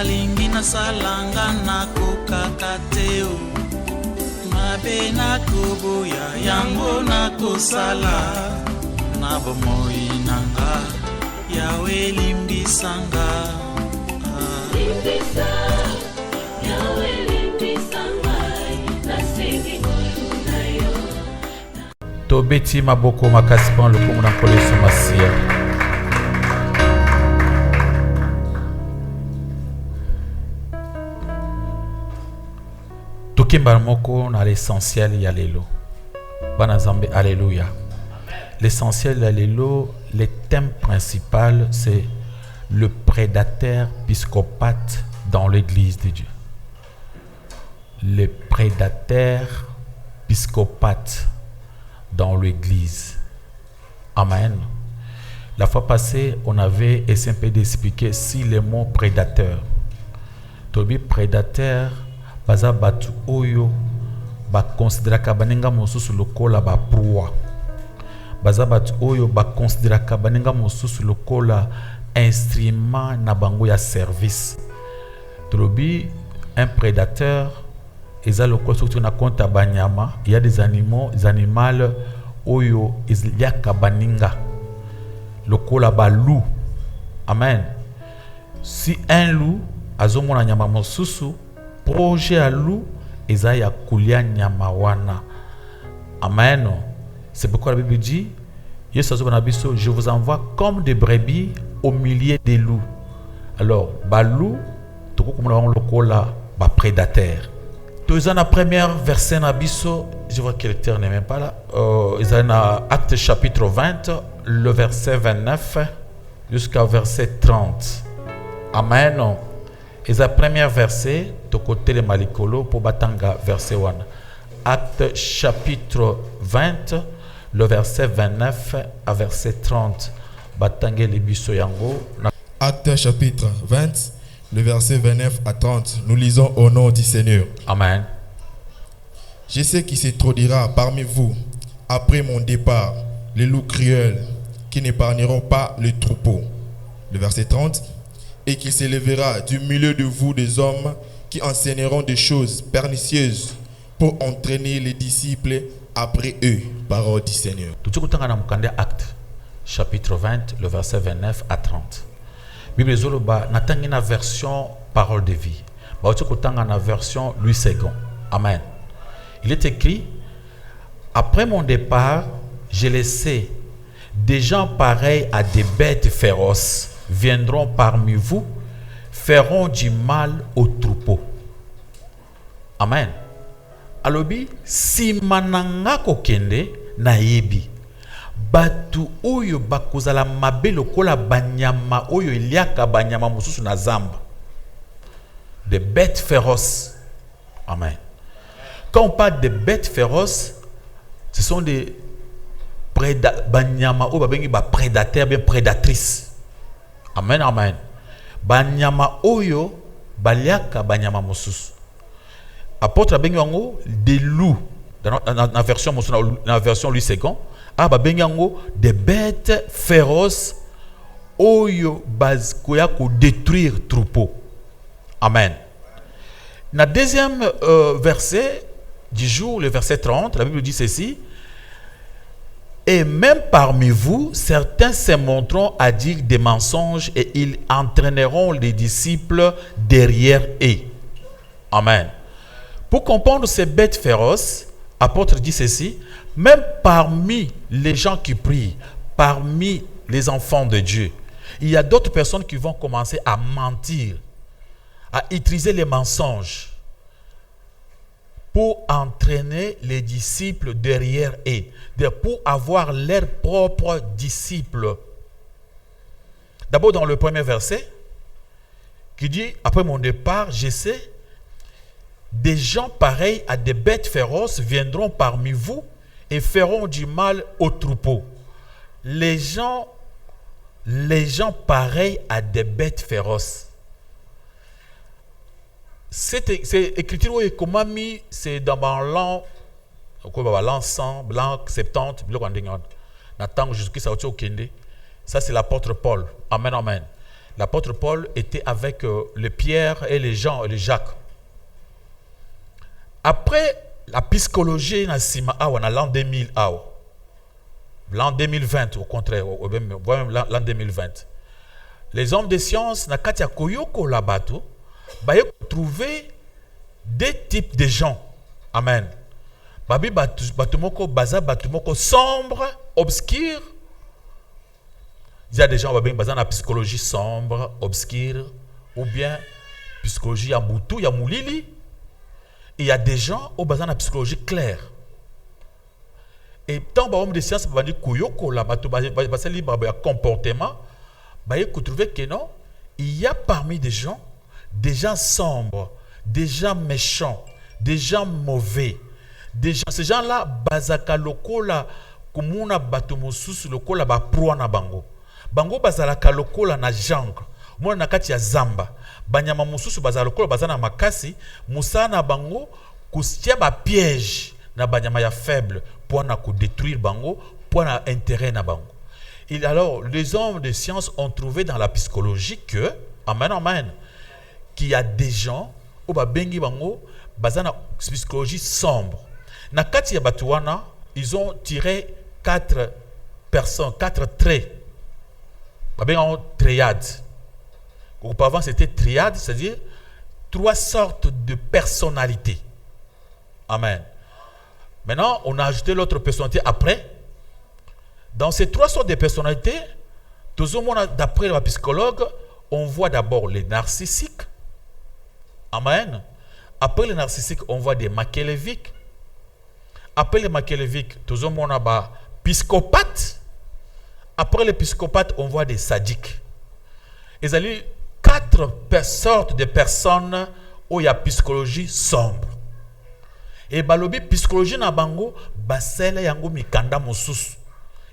nalingi nasalanga nakokaka te o mabe nakoboya yango nakosala na bomoi nanga yawe limbisanga limbisa yawe limbisanga nasengi ngolu na yo tobeti maboko makasi pan lokumu na koleso masia. Tokimba moko na l'essentiel ya lelo. Bana Nzambe, alléluia. L'essentiel ya lelo, le thème principal c'est le prédateur psychopathe dans l'église de Dieu. Le prédateur psychopathe dans l'église. Amen. La fois passée, on avait essayé d'expliquer si le mot prédateur. Tobi prédateur, baza batu oyo ba considéraka baninga mosusu lokola ba proie. Baza batu oyo ba considéraka baninga mosusu lokola instrument na bango ya service. Tobi un prédateur eza lokola surtout na konta banyama, il y a des animaux oyo yaka baninga lokola ba loup. Amen. Si un loup azomona nyama mosusu, projet à loup eza ya kulia nyama wana. Amen. C'est pourquoi la Bible dit je vous envoie comme des brebis au milieu des loups. Alors, ba loup toko comme le lokola ba prédateur. Dans la première verset na biso, je vois que le terme n'est même pas là. Ils ont Acte chapitre 20, le verset 29 jusqu'au verset 30. Amen. Et la première verset, de côté de Malikolo, pour batanga verset 1. Acte chapitre 20, le verset 29 à verset 30. Batanga libiso yango. Acte chapitre 20, le verset 29 à 30. Nous lisons au nom du Seigneur. Amen. Je sais qu'il se produira parmi vous, après mon départ, les loups cruels qui n'épargneront pas le troupeau. Le verset 30. Et qu'il s'élèvera du milieu de vous des hommes qui enseigneront des choses pernicieuses pour entraîner les disciples après eux. Parole du Seigneur. Tout ce que Acte chapitre 20, le verset 29 à 30. Bible zoloba natangi na version parole de vie. Ba tu kutanga na version Louis II. Amen. Il est écrit: après mon départ, j'ai laissé des gens pareils à des bêtes féroces viendront parmi vous, feront du mal au troupeau. Amen. Alobi si mananga kokende na yebi batu oyo bakozala mabe lokola banyama oyo eliaka banyama mosusu na zamba. Des bêtes féroces. Amen. Quand on parle de bêtes féroces, ce sont des banyama oyo babengi ba prédateurs, bien prédatrices. Amen, amen. Banyama oyo baliaka banyama mosusu. Apôtre abengi yango des loups dans la version Louis II. Babengi yango des bêtes féroces oyo bazkoya ko détruire troupeau. Amen. Na deuxième verset du jour, le verset 30, la Bible dit ceci: et même parmi vous, certains se montreront à dire des mensonges et ils entraîneront les disciples derrière eux. Amen. Pour comprendre ces bêtes féroces, l'apôtre dit ceci: même parmi les gens qui prient, parmi les enfants de Dieu, il y a d'autres personnes qui vont commencer à mentir, à utiliser les mensonges pour entraîner les disciples derrière eux, pour avoir leurs propres disciples. D'abord dans le premier verset, qui dit, après mon départ, je sais, des gens pareils à des bêtes féroces viendront parmi vous et feront du mal au troupeau. Les gens pareils à des bêtes féroces. Cette écriture est comment mis, c'est dans l'an 100, l'an 70, ça c'est l'apôtre Paul. Amen, amen. L'apôtre Paul était avec les Pierre et les Jean et les Jacques. Après la psychologie, dans l'an 2000, l'an 2020, au contraire, même l'an 2020, les hommes de science, na kati ya koyoko la bato, baye trouver des types de gens. Amen. Babi batumoko baza batumoko sombre, obscur. Il y a des gens qui ont la psychologie sombre, obscure, ou bien psychologie yambutu, yamoulili. Il y a des gens qui ont la psychologie claire. Et tant que l'homme de science va dire koyoko la bato basa libre comportement, baye ko trouver que non, il y a parmi des gens sombres, des gens méchants, des gens mauvais. Ces gens-là, bazaka lokola kumuna bato mosusu lokola ba proa na bango. Bango bazalaka lokola na jangre. Mona na kati ya zamba. Banyama mosusu bazala lokola bazana makasi, musana bango kusia ba piège na banyama ya faible pour na ko détruire bango, pour na intérêt na bango. Et alors, les hommes de science ont trouvé dans la psychologie que, amen, qu'il y a des gens au bengi bango bazana psychologie sombre. Na kati ya batuwana, ils ont tiré 4 personnes, 4 traits. Babenga triade. Auparavant c'était triade, c'est-à-dire 3 sortes de personnalités. Amen. Maintenant, on a ajouté l'autre personnalité après. Dans ces 3 sortes de personnalités, d'après le psychologue, on voit d'abord les narcissiques. Amen. Après les narcissiques, on voit des machiavéliques. Après les machiavéliques, on a des psychopathes. Après les psychopathes, on voit des sadiques. Il y a 4 sortes de personnes où il y a psychologie sombre. Et balobi psychologie na bango, basela yango mikanda mosusu.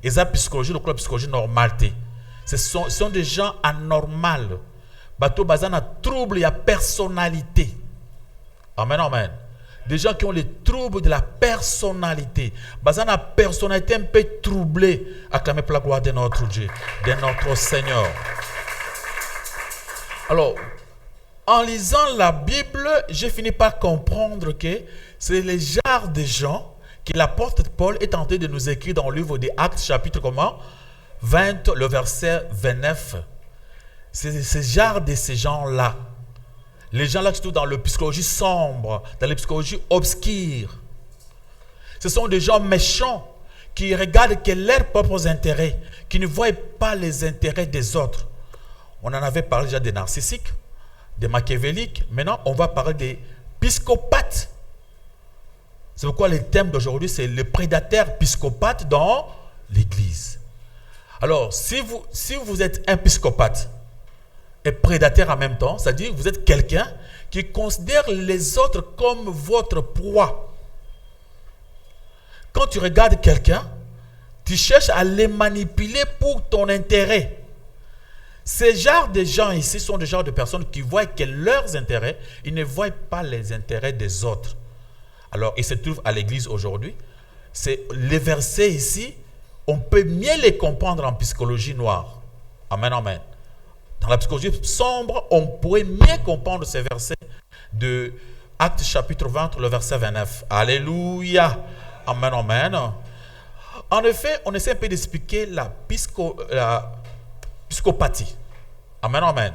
Et ça psychologie, le psychologie normalité. Ce sont des gens anormaux. Bato bazana trouble, il y a personnalité. Amen, amen. Des gens qui ont les troubles de la personnalité. Bazana personnalité un peu troublée. Acclamez pour la gloire de notre Dieu, de notre Seigneur. Alors, en lisant la Bible, j'ai fini par comprendre que c'est les genres de gens que l'apôtre Paul est tenté de nous écrire dans le livre des Actes, chapitre 20, le verset 29. C'est ce genre de ces gens-là. Les gens-là qui se trouvent dans la psychologie sombre, dans la psychologie obscure. Ce sont des gens méchants qui regardent que leurs propres intérêts, qui ne voient pas les intérêts des autres. On en avait parlé déjà des narcissiques, des machiavéliques. Maintenant, on va parler des psychopathes. C'est pourquoi le thème d'aujourd'hui, c'est le prédateur psychopathe dans l'Église. Alors, si vous êtes un psychopathe et prédateur en même temps, c'est-à-dire que vous êtes quelqu'un qui considère les autres comme votre proie. Quand tu regardes quelqu'un, tu cherches à les manipuler pour ton intérêt. Ces genres de gens ici sont des genres de personnes qui voient que leurs intérêts, ils ne voient pas les intérêts des autres. Alors, ils se trouvent à l'église aujourd'hui. C'est les versets ici, on peut mieux les comprendre en psychologie noire. Amen, amen. Dans la psychologie sombre, on pourrait mieux comprendre ces versets de Actes chapitre 20, le verset 29. Alléluia. Amen, amen. En effet, on essaie un peu d'expliquer la psychopathie. Amen, amen.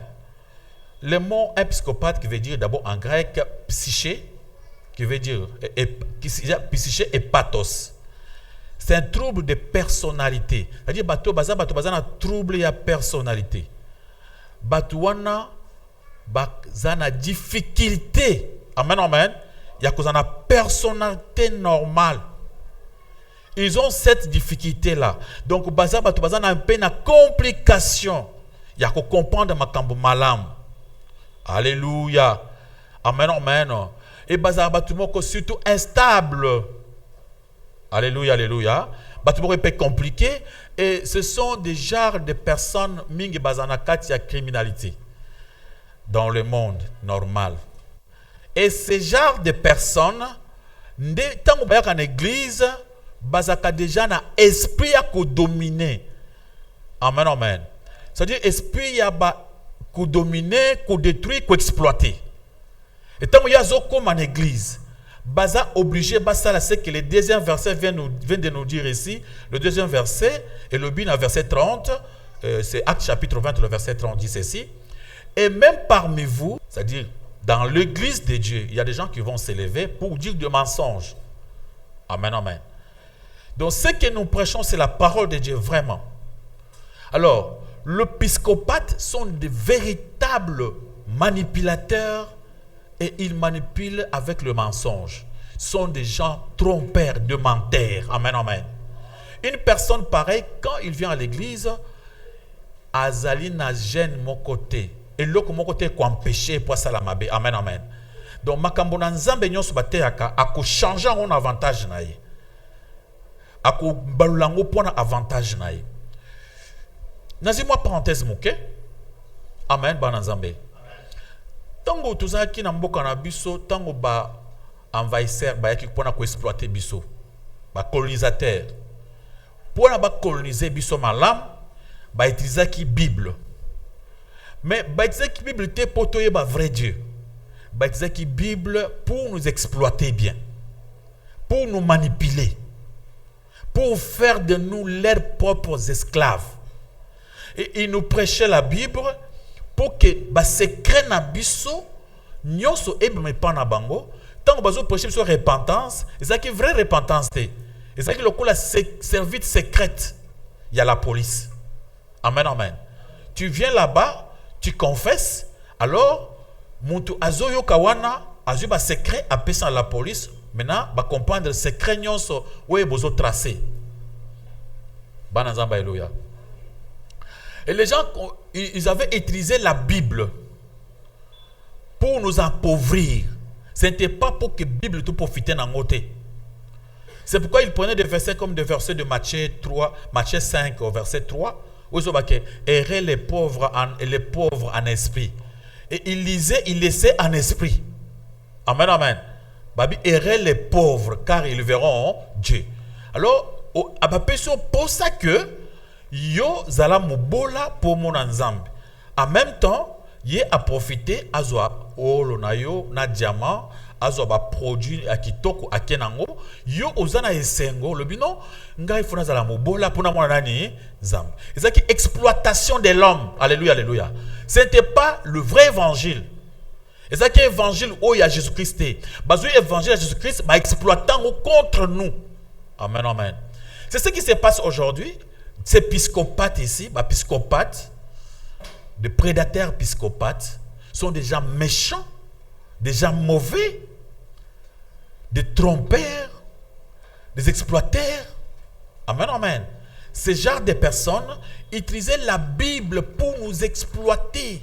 Le mot un psychopathe qui veut dire d'abord en grec psyché, qui veut dire psyché et pathos. C'est un trouble de personnalité. C'est-à-dire bato bazana trouble de personnalité. Batouana bazana difficulté. Amen, amen. Il y a cause de personnalité normale. Ils ont cette difficulté-là. Donc, bazana un peu de complication. Il y a qu'à comprendre ma kambo malam. Alléluia. Amen, amen. Et bazana surtout instable. Alléluia, alléluia. Batumoko est peu compliqué. Et ce sont des genres de personnes mingi bazana katia criminalité dans le monde normal. Et ce genre de personnes, tant qu'on va en église, bazaka déjà na esprit à ko dominer. Amen, amen. C'est-à-dire esprit ya ba qu'on dominer, qu'on détruire, qu'on exploiter. Et tant qu'il y a comme en église, baza obligé, basa c'est que le deuxième verset vient de nous dire ici, le deuxième verset, et le bin à verset 30, c'est Acte chapitre 20, le verset 30 dit ceci. Et même parmi vous, c'est-à-dire dans l'église de Dieu, il y a des gens qui vont s'élever pour dire des mensonges. Amen, amen. Donc ce que nous prêchons, c'est la parole de Dieu, vraiment. Alors, l'épiscopat sont des véritables manipulateurs et ils manipulent avec le mensonge. Sont des gens trompeurs, de menteurs. Amen, amen. Une personne pareille, quand il vient à l'église, Azali n'a gêne mon côté. Et l'autre mon côté qu'on empêche pour ça la mabe. Amen, amen. Donc, makambo na nzambe nyonso bateyaka ako changer en avantage na ye. Ako balulango pona avantage na ye. Nazi-moi parenthèse mouke. Amen, ba nzambe. Tango tuzaki na mboka na biso, tango ba envahisseur ba yaki pona ko exploiter biso. Ba colonisateur. Pona ba coloniser biso malam, ba utilisaki Bible. Mais ba utilisaki Bible te potoye ba vrai Dieu. Ba utilisaki Bible pour nous exploiter bien. Pour nous manipuler. Pour faire de nous leurs propres esclaves. Et il nous prêchait la Bible pour que les secrets na biso nyonso ebime pa na bango tant que bazo prêcher sur repentance et ça qui est vraie repentance et ça qui le coup la service secrète il y a la police. Amen, amen. Tu viens là-bas, tu confesses, alors muntu azoyo kawana azu ba secret appelle ça la police maintenant ba comprendre secret nyonso ouais bozo tracer. Banazamba Eloya. Et les gens, ils avaient utilisé la Bible pour nous appauvrir. Ce n'était pas pour que la Bible tout profite dans côté. C'est pourquoi ils prenaient des versets comme des versets de Matthieu 3, Matthieu 5 au verset 3, où ils ont dit errez les pauvres en esprit. Et ils lisaient, ils laissaient en esprit. Amen, amen. Babi errez les pauvres car ils verront Dieu. Alors, pour ça que yo zala mubola pour mon nzambe. En même temps, yé a profité azwa olo na yo na diamant azwa ba produit akitoko akenango yo ozana esengo le bino ngai funa zala mubola pour na mwana nani nzambe. C'est qui exploitation de l'homme. Alléluia, alléluia. Ce n'était pas le vrai évangile. Et ça qui est évangile où il y a Jésus-Christ. Bazo évangile à Jésus-Christ ba exploitant contre nous. Amen, amen. C'est ce qui se passe aujourd'hui. Ces psychopathes ici, psychopathes, des prédateurs psychopathes, sont des gens méchants, des gens mauvais, des trompeurs, des exploiteurs. Amen, amen. Ces genres de personnes utilisaient la Bible pour nous exploiter.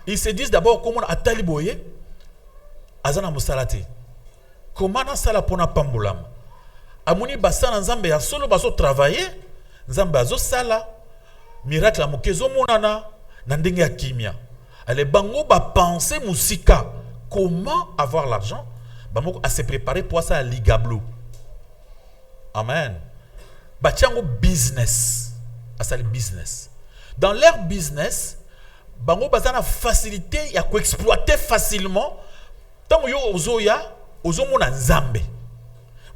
Ils se disent d'abord comment on a taliboye, azana musalati. Comment on a sala pona pambulam. Amuni basana nzambe ya solo baso travailler nzambe azo sala miracle ya mokezo monana na ndenge ya kimia ale bango ba penser musika comment avoir l'argent bango à se préparer pour ça ligablo. Amen. Ba tiango business asali business dans leur business bango bazana facilité ya ko exploiter facilement tant yo ozoya ozomona nzambe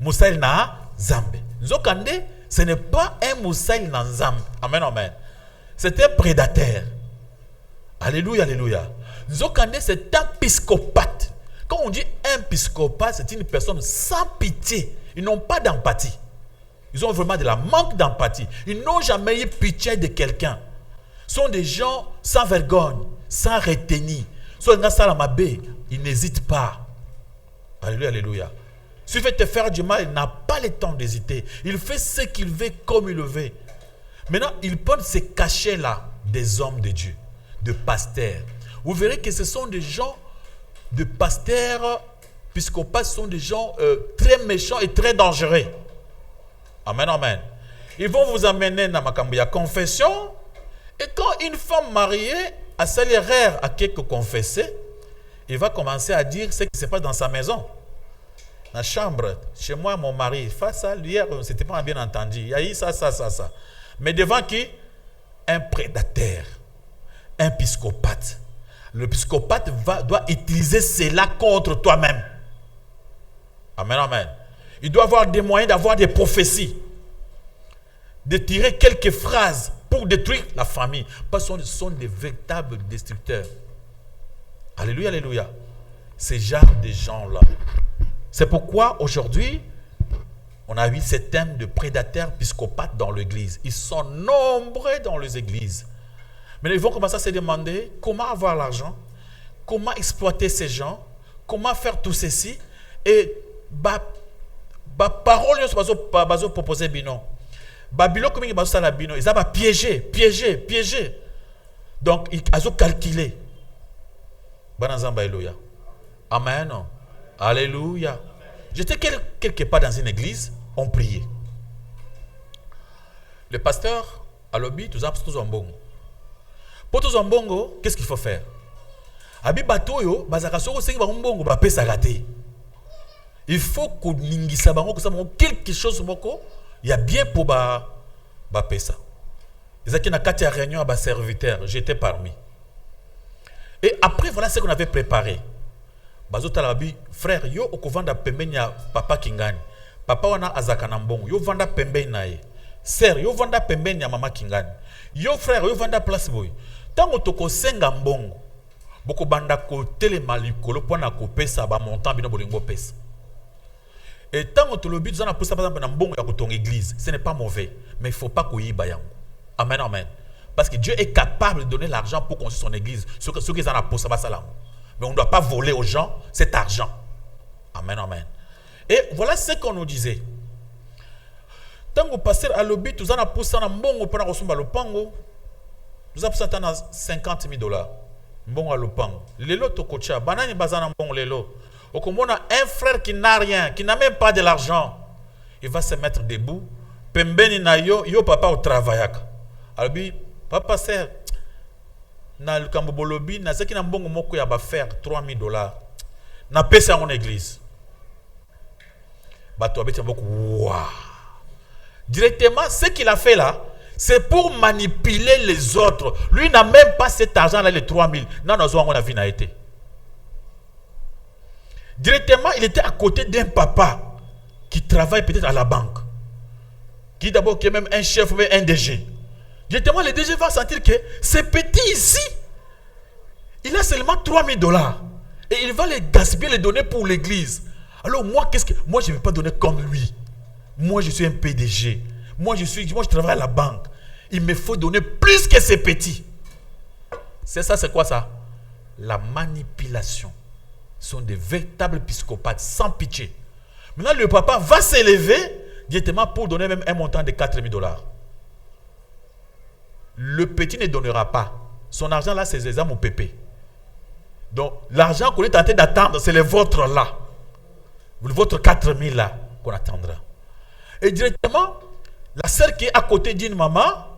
Moussaïl na Zambé. Nzokande, ce n'est pas un Moussaïl na Zambé. Amen, amen. C'est un prédateur. Alléluia, alléluia. Nzokande, c'est un psychopathe. Quand on dit un psychopathe, c'est une personne sans pitié. Ils n'ont pas d'empathie. Ils ont vraiment de la manque d'empathie. Ils n'ont jamais eu pitié de quelqu'un. Ce sont des gens sans vergogne, sans retenue. Ils n'hésitent pas. Alléluia, alléluia. S'il veut te faire du mal, il n'a pas le temps d'hésiter. Il fait ce qu'il veut comme il le veut. Maintenant, il peut se cacher là des hommes de Dieu, de pasteurs. Vous verrez que ce sont des gens, de pasteurs, psychopathes, sont des gens très méchants et très dangereux. Amen, amen. Ils vont vous amener dans ma confession. Et quand une femme mariée a sa l'erreur à quelque confesser, il va commencer à dire ce qui se passe dans sa maison. La chambre, chez moi, mon mari, face à lui, c'était pas bien entendu. Il y a eu ça. Mais devant qui? Un prédateur. un psychopathe. Le psychopathe doit utiliser cela contre toi-même. Amen, amen. Il doit avoir des moyens d'avoir des prophéties, de tirer quelques phrases pour détruire la famille. Parce que ce sont des véritables destructeurs. Alléluia, alléluia. Ces genres de gens-là. C'est pourquoi aujourd'hui, on a eu ce thème de prédateurs psychopathes dans l'église. Ils sont nombreux dans les églises. Mais ils vont commencer à se demander comment avoir l'argent, comment exploiter ces gens, comment faire tout ceci. Et parole bazo proposer bino. Babylone comme ils bazo sala bino, ils ont piégé. Donc ils ont calculé. Banazamba alléluia. Amen. Alléluia. J'étais quelque part dans une église, on priait. Le pasteur a lobby tous en bongo. Pour tous en bongo, qu'est-ce qu'il faut faire? Abi batoyo bazaka soko sengi ba bongo ba pesa raté. Il faut qu'on ningisa bango que ça quelque chose moko, il y a bien pour ba pesa. Ezaki na kati ya réunion ba serviteur, j'étais parmi. Et après voilà ce qu'on avait préparé. Bazo talabi frère yo okovanda pembeni ya papa Kingani. Papa wana azaka na mbongo. Yo vanda pembeni na ye. Sœur yo vanda pembeni ya mama Kingani. Yo frère yo vanda place boy. Tango toko senga mbongo. Boko banda ko telema likolo pona ko pesa ba montant bino bolingo pesa. Et tango tolobi tuzana posa par exemple na mbongo ya ko ton église, ce n'est pas mauvais, mais il faut pas ko yiba yango. Amen amen. Parce que Dieu est capable de donner l'argent pour construire son église. Ce qui est en posa basala. Mais on ne doit pas voler aux gens cet argent. Amen, amen. Et voilà ce qu'on nous disait. Tant que pasteur à l'obit, nous avons poussé un bon pour recevoir le pango. Nous avons poussé $50,000. Bon à le pango. Lelo tokocha, banani bazana bon lelo. Au on a un frère qui n'a rien, qui n'a même pas de l'argent. Il va se mettre debout. Pembeni na yo papa au travail. Albi, papa sert. Na lukambo bolobi na zaki na mbongo moko ya ba faire $3,000 na pesa en église bato abeti beaucoup waouh. Directement ce qu'il a fait là c'est pour manipuler les autres. Lui n'a même pas cet argent là les 3,000 non on a vu na été directement il était à côté d'un papa qui travaille peut-être à la banque, qui d'abord qui est même un chef ou un DG. Directement, le DG va sentir que ce petit ici, il a seulement $3,000 et il va les gaspiller, les donner pour l'église. Alors moi, moi je ne vais pas donner comme lui. Moi, je suis un PDG. Moi, je travaille à la banque. Il me faut donner plus que ce petit. C'est ça, c'est quoi ça? La manipulation. Ce sont des véritables psychopathes sans pitié. Maintenant, le papa va s'élever directement pour donner même un montant de $4,000. Le petit ne donnera pas. Son argent là, c'est les âmes au pépé. Donc, l'argent qu'on est en train d'attendre, c'est le vôtre là. Le vôtre 4,000 là qu'on attendra. Et directement, la sœur qui est à côté d'une maman,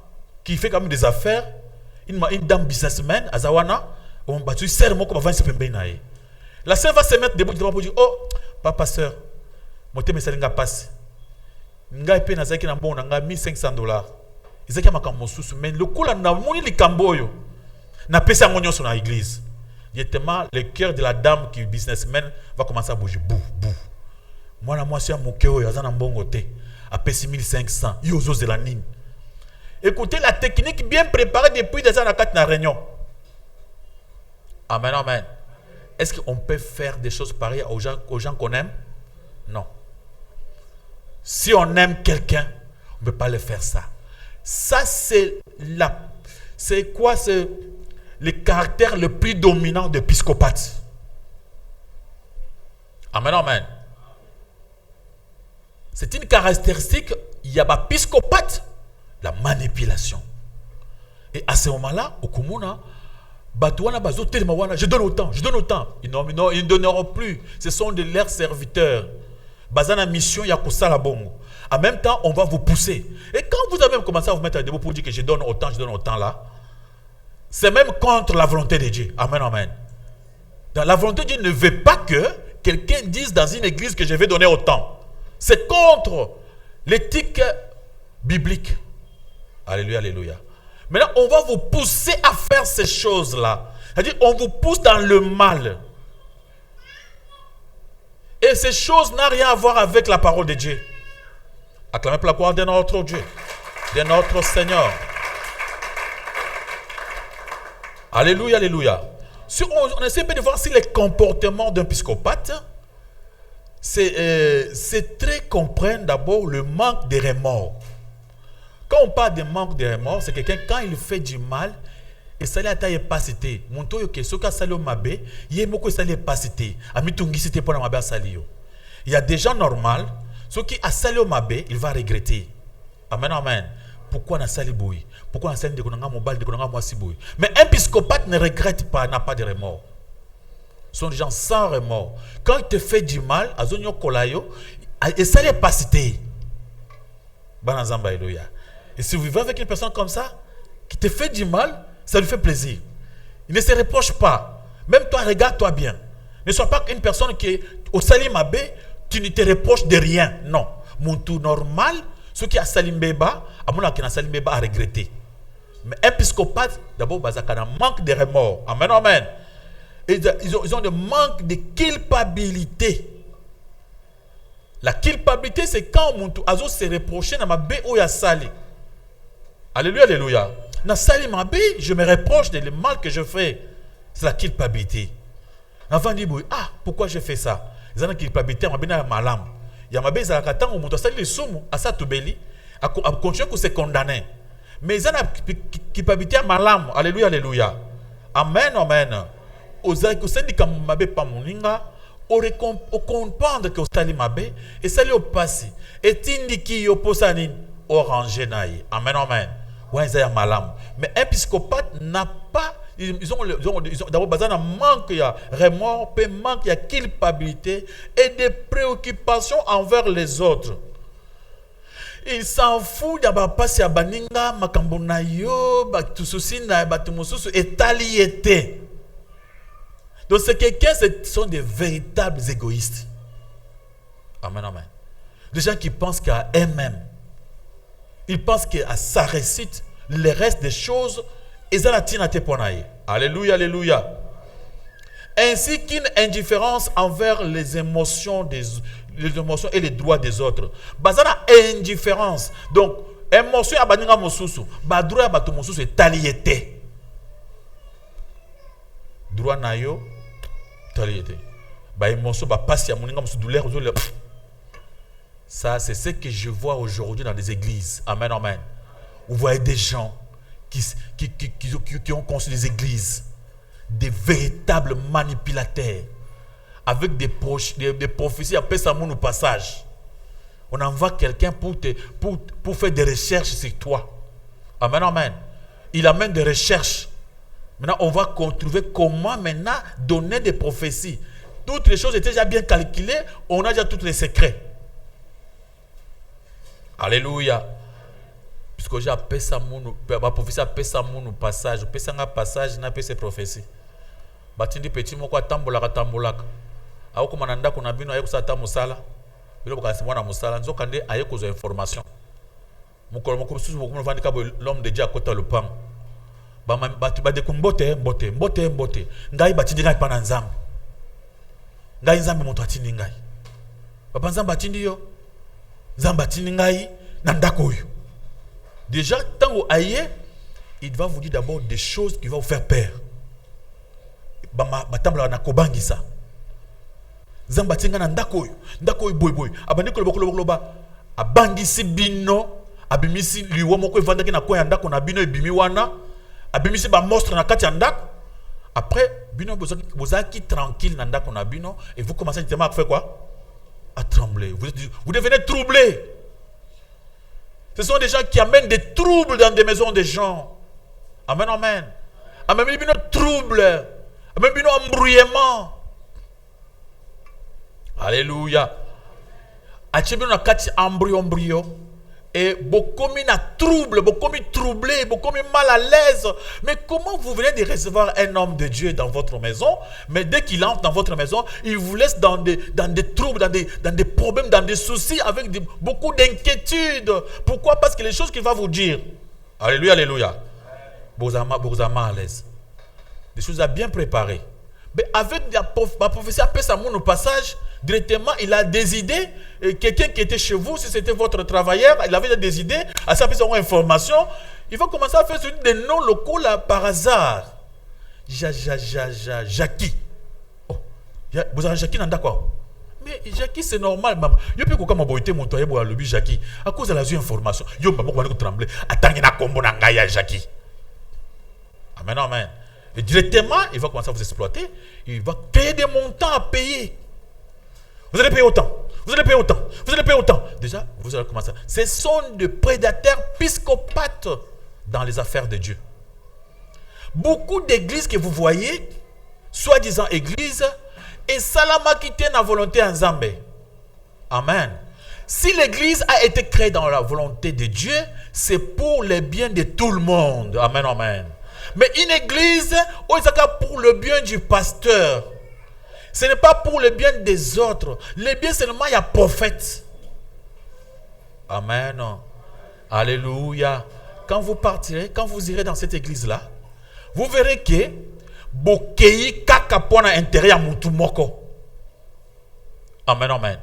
qui fait quand même des affaires, une dame businessman, Azawana, on va dire, sœur, moi, comment va se faire. La sœur va se mettre debout pour dire, oh, papa, sœur, moi, je vais passe. Je vais payer $1,500. Mais le coup là, le camboyo n'a pas ça sur l'église. Directement, le cœur de la dame qui est businessman va commencer à bouger. Bouf, bouf. Moi, c'est mon cœur, il y a un bon côté. À 6,500. Il y a de la ligne. Écoutez la technique bien préparée depuis des années à la réunion. Amen, amen. Est-ce qu'on peut faire des choses pareilles aux gens qu'on aime? Non. Si on aime quelqu'un, on ne peut pas le faire ça. Ça, c'est quoi? C'est le caractère le plus dominant de psychopathe. Amen, amen. C'est une caractéristique, il y a pas psychopathe, la manipulation. Et à ce moment-là, au Kumuna, je donne autant. Ils ne donneront plus. Ce sont de leurs serviteurs. Bazana mission, il y a que ça la bongo. En même temps, on va vous pousser. Et quand vous avez commencé à vous mettre à debout pour dire que je donne autant là, c'est même contre la volonté de Dieu. Amen, amen. Dans la volonté de Dieu ne veut pas que quelqu'un dise dans une église que je vais donner autant. C'est contre l'éthique biblique. Alléluia, alléluia. Maintenant, on va vous pousser à faire ces choses-là. C'est-à-dire, on vous pousse dans le mal. Et ces choses n'ont rien à voir avec la parole de Dieu. Acclamez pour la gloire de notre Dieu, de notre Seigneur. Alléluia, alléluia. Si on essaie de voir si les comportements d'un psychopathe, c'est très comprendre d'abord le manque de remords. Quand on parle de manque de remords, c'est quelqu'un, quand il fait du mal, et ça n'a pas cité. Mon toyo que ce qu'a sali au mabé, il y a beaucoup ça pas cité. Ami tungi cité pour la mabé salio. Il y a des gens normaux, ceux qui a sali au mabé, il va regretter. Amen, amen. Pourquoi on a sali boui? Pourquoi on a sali de konanga mobile, de konanga moisi boui? Mais un psychopathe ne regrette pas, n'a pas de remords. Ce sont des gens sans remords. Quand il te fait du mal, azonyo kolayo, et ça n'est pas cité. Banazamba eloya. Et si vous vivez avec une personne comme ça, qui te fait du mal, ça lui fait plaisir. Il ne se reproche pas. Même toi, regarde-toi bien. Ne sois pas une personne qui est au salim abé, tu ne te reproches de rien. Non. Mon tout normal, ceux qui a salim beba, à mon qui a salim beba a regretté. Mais un psychopathe, d'abord, bazakana manque de remords. Amen, amen. Et ils ont des manques de culpabilité. La culpabilité, c'est quand mon tout azo se reproche dans ma bé ou ya sali. Alléluia, alléluia. Dans sali ma bé, je me reproche de le mal que je fais. C'est la culpabilité. Avant dit pourquoi je fais ça? Ils ont la culpabilité, ma bé na malam. Ya ma bé za la tant mon tout sali le sumu asa tubeli a continuer que se condamner. Mais ils ont la culpabilité à malam. Alléluia, alléluia. Amen, amen. Osa ko sendi kam ma bé pa moninga. O comprendre que sali ma bé et sali au passé. Et tindiki yo posani orange naï. Amen, amen. Mais un psychopathe n'a pas, ils ont d'abord besoin d'un manque, il y a remords, puis manque, il y a culpabilité et des préoccupations envers les autres. Il s'en fout d'abord pas si abaninga makambona yo tout ceci na batumosusu etaliété. Donc c'est quelqu'un, ce sont des véritables égoïstes. Amen, amen. Des gens qui pensent qu'à eux-mêmes. Ils pensent qu'à sa réussite, le reste des choses, ils ont la tinate ponaï. Alléluia, alléluia. Ainsi qu'une indifférence envers les émotions et les droits des autres. Bazana indifférence. Donc, émotion à baninga mosusu, ba droit à batu mosusu est taliété. Droit nayo, taliété. Ba émotion, ba passi à moninga mosusu douleur. Ça, c'est ce que je vois aujourd'hui dans les églises. Amen, amen. Vous voyez des gens qui ont construit des églises, des véritables manipulateurs, avec des prophéties après ça mon passage. On envoie quelqu'un pour faire des recherches sur toi. Amen, amen. Il amène des recherches. Maintenant, on va trouver comment maintenant donner des prophéties. Toutes les choses étaient déjà bien calculées. On a déjà tous les secrets. Alléluia. Puisque j'ai appelé ça mon prophétie, appelé ça mon passage. Appelé ça un passage, n'a pas ces prophéties. Batindi petit moko tambolaka tambolaka. Aho komananda kuna bino aye kusata musala. Bilo bokasi mwana musala nzokande aye kozo information. Mukolo moko susu bokumu vandika l'homme de Dieu akota le pan. Ba de kumbote mbote. Ngai batindi ngai pana nzambe. Ngai nzambe moto atindi ngai. Papa nzambe atindi yo. Nzambe atindi ngai na ndako oyo. Déjà tango aye, il va vous dire d'abord des choses qui vont vous faire peur. Batambla na kobangisa. Nzambe atinga na ndako oyo boy. Abandi ko lokolo ba abangisi bino, abimisi liwo moko evandaki na ko ya ndako na bino ebimi wana. Abimisi ba monstre na kati ya ndako. Après bino bozaki tranquille na ndako na bino et vous commencez à faire quoi? À trembler. Vous devenez troublé. Ce sont des gens qui amènent des troubles dans des maisons des gens. Amen, amen. Amen, bino trouble. Amen, bino embrouillement. Alléluia. Achebino na kati embrouillon. Et beaucoup na trouble, beaucoup troublé, beaucoup mal à l'aise. Mais comment vous venez de recevoir un homme de Dieu dans votre maison, mais dès qu'il entre dans votre maison, il vous laisse dans des troubles, dans des problèmes, dans des soucis, avec beaucoup d'inquiétudes. Pourquoi? Parce que les choses qu'il va vous dire. Alléluia, alléluia. vous êtes à l'aise. Des choses à bien préparer. Mais avec la prophétie, après ça, au passage, directement, il a des idées. Quelqu'un qui était chez vous, si c'était votre travailleur, il avait des idées. À ça, après, information. Il va commencer à faire des noms locaux là, par hasard. Jackie. Oh, vous avez Jackie, d'accord? Mais Jackie, c'est normal, maman. Je peux quand m'aboiter mon toit pour le Jackie. À cause de la information. Yo, maman, on va trembler. Attends, il y a un combo d'angaya Jackie. Amen, amen. Et directement, il va commencer à vous exploiter. Il va créer des montants à payer. Vous allez payer autant. Vous allez payer autant. Vous allez payer autant. Déjà, vous allez commencer. Ce sont des prédateurs psychopathes dans les affaires de Dieu. Beaucoup d'églises que vous voyez, soi-disant églises, et salama qui tiennent la volonté en Zambé. Amen. Si l'église a été créée dans la volonté de Dieu, c'est pour le bien de tout le monde. Amen, amen. Mais une église, pour le bien du pasteur. Ce n'est pas pour le bien des autres. Le bien seulement, il y a prophète. Amen. Alléluia. Quand vous partirez, quand vous irez dans cette église-là, vous verrez que Bokei kakapona intérêt à Moutoumoko. Amen, amen.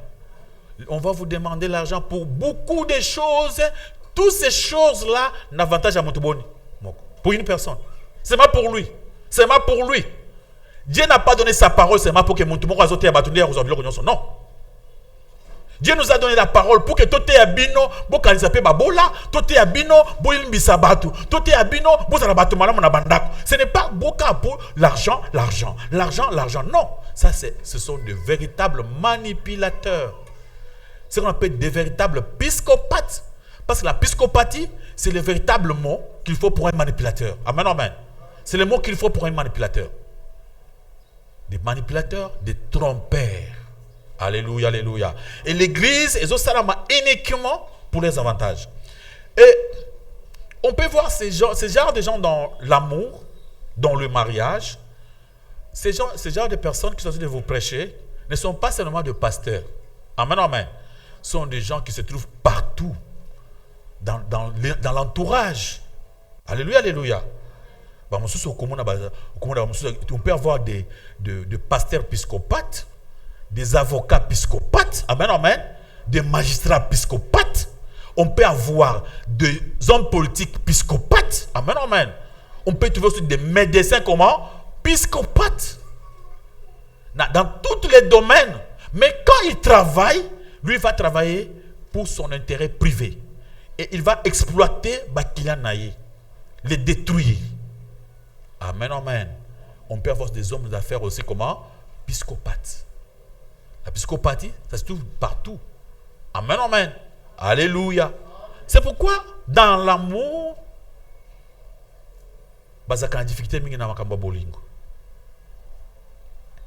On va vous demander l'argent pour beaucoup de choses. Toutes ces choses-là n'avantage à Moutouboni. Pour une personne. C'est pas pour lui. C'est pas pour lui. Dieu n'a pas donné sa parole seulement pour que Moutoumoko azote abatunde à non. Dieu nous a donné la parole pour que tout est abino, pour qu'il s'appelle babola, tout est abino, pour il misabatu, tout est abino, pour ça batu madame na bandako. Ce n'est pas boka pour l'argent. Non, ça ce sont de véritables manipulateurs. C'est ce qu'on appelle des véritables psychopathes. Parce que la psychopathie, c'est le véritable mot qu'il faut pour un manipulateur. Amen, amen. C'est le mot qu'il faut pour un manipulateur. Des manipulateurs, des trompeurs. Alléluia, alléluia. Et l'église est au salama uniquement pour les avantages. Et on peut voir ces genres de gens dans l'amour, dans le mariage. Ces genres de personnes qui sont en train de vous prêcher ne sont pas seulement des pasteurs. Amen, amen. Ce sont des gens qui se trouvent partout. Dans l'entourage. Alléluia, alléluia. On peut avoir des pasteurs psychopathes, des avocats psychopathes, amen, amen, des magistrats psychopathes. On peut avoir des hommes politiques psychopathes, amen, amen. On peut trouver aussi des médecins comment? Psychopathes. Dans tous les domaines. Mais quand il travaille, lui il va travailler pour son intérêt privé. Et il va exploiter Bakilanaye, les détruire. Amen, amen. On peut avoir des hommes d'affaires aussi comment? Psychopathes. La psychopathie, ça se trouve partout. Amen, amen. Alléluia. C'est pourquoi, dans l'amour, bazaka en difficulté mingi na makamba bolingo.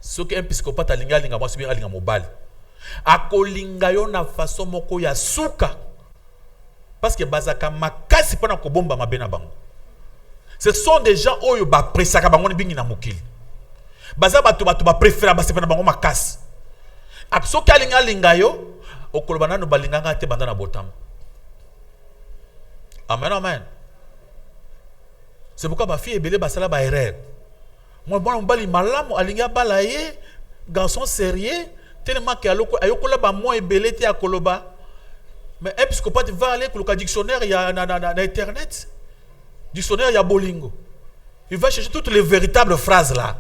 Ce qui est un psychopathe alinga moi subir alinga mobile. Akolinga yo na façon moko ya suka. Parce que bazaka makasi pona ko bomba mabena bango. Ce sont des gens oyo ba presaka bango ni bingi na mokili. Baza batu ba préférer ba sepena bango makasi. Akso kalinga linga yo okolobana no balinga ngate banda na botam. Amen, amen. C'est pourquoi ma fille est belle basala ba erreur. Moi bon bali malamu alinga balaye garçon sérieux tellement que ayokola ba moi est belle te akoloba. Mais un psychopathe va aller pour le dictionnaire, il y a internet. Dictionnaire, il y a bolingo. Il va chercher toutes les véritables phrases là.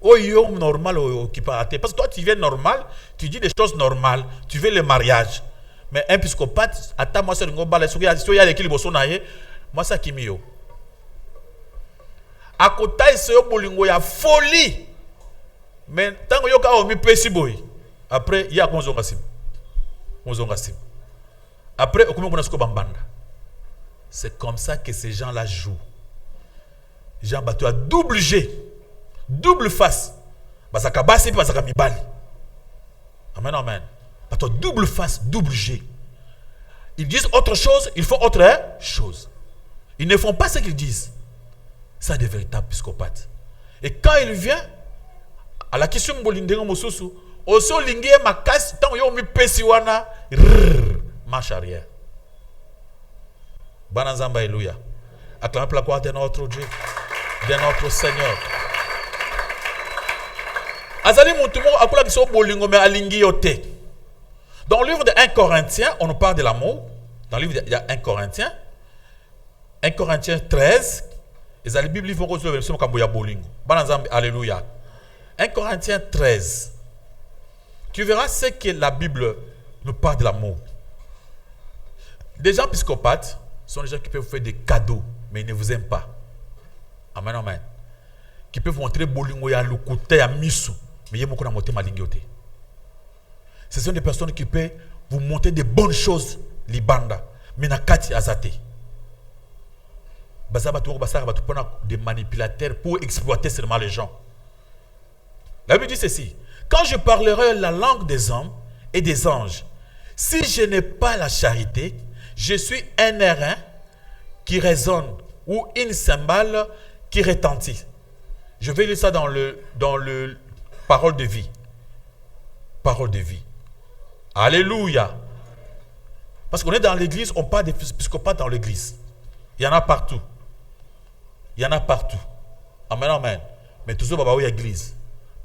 Oh, yo, normal, qui part. Parce que toi, tu viens normal, tu dis des choses normales, tu veux le mariage. Mais un psychopathe, attends, moi, c'est une balle, il y a l'équilibre, moi, ça qui m'y yo. À côté, c'est un bolingo, il y a folie. Mais tant que yo, mi pesi boy. Après, il y a Mozongasim. Après, c'est comme ça que ces gens-là jouent. Jean Bateau a double G, double face. Basaka basi puis basaka mibali. Amen, amen. Bateau double face, double G. Ils disent autre chose, ils font autre chose. Ils ne font pas ce qu'ils disent. C'est des véritables psychopathes. Et quand il vient à la question de Mosusu, oso lingue makas tant yo mi pesiwana marche arrière. Banazamba, alléluia. Acclamez pour la gloire de notre Dieu, de notre Seigneur. Azali mutumo akula kiso bolingo me alingi yote. Dans le livre de 1 Corinthiens, on nous parle de l'amour. Dans le livre il y a 1 Corinthiens. 1 Corinthiens 13. Et la Bible vont recevoir le comme ya bolingo. Banazambi alléluia. 1 Corinthiens 13. Tu verras ce que la Bible nous parle de l'amour. Des gens psychopathes sont des gens qui peuvent vous faire des cadeaux, mais ils ne vous aiment pas. Amen, amen. Qui peuvent vous montrer bolingo ya lukuta ya misu, mais ils ne montrer malingiote. Ce sont des personnes qui peuvent vous montrer des bonnes choses, libanda, mais na kati azate. Des manipulateurs pour exploiter seulement les gens. La Bible dit ceci: quand je parlerai la langue des hommes et des anges, si je n'ai pas la charité, je suis un airain qui résonne ou une cymbale qui retentit. Je vais lire ça dans le parole de vie. Parole de vie. Alléluia. Parce qu'on est dans l'église, on parle des psychopathes dans l'église. Il y en a partout. Il y en a partout. Amen, amen. Mais toujours, il y a l'église.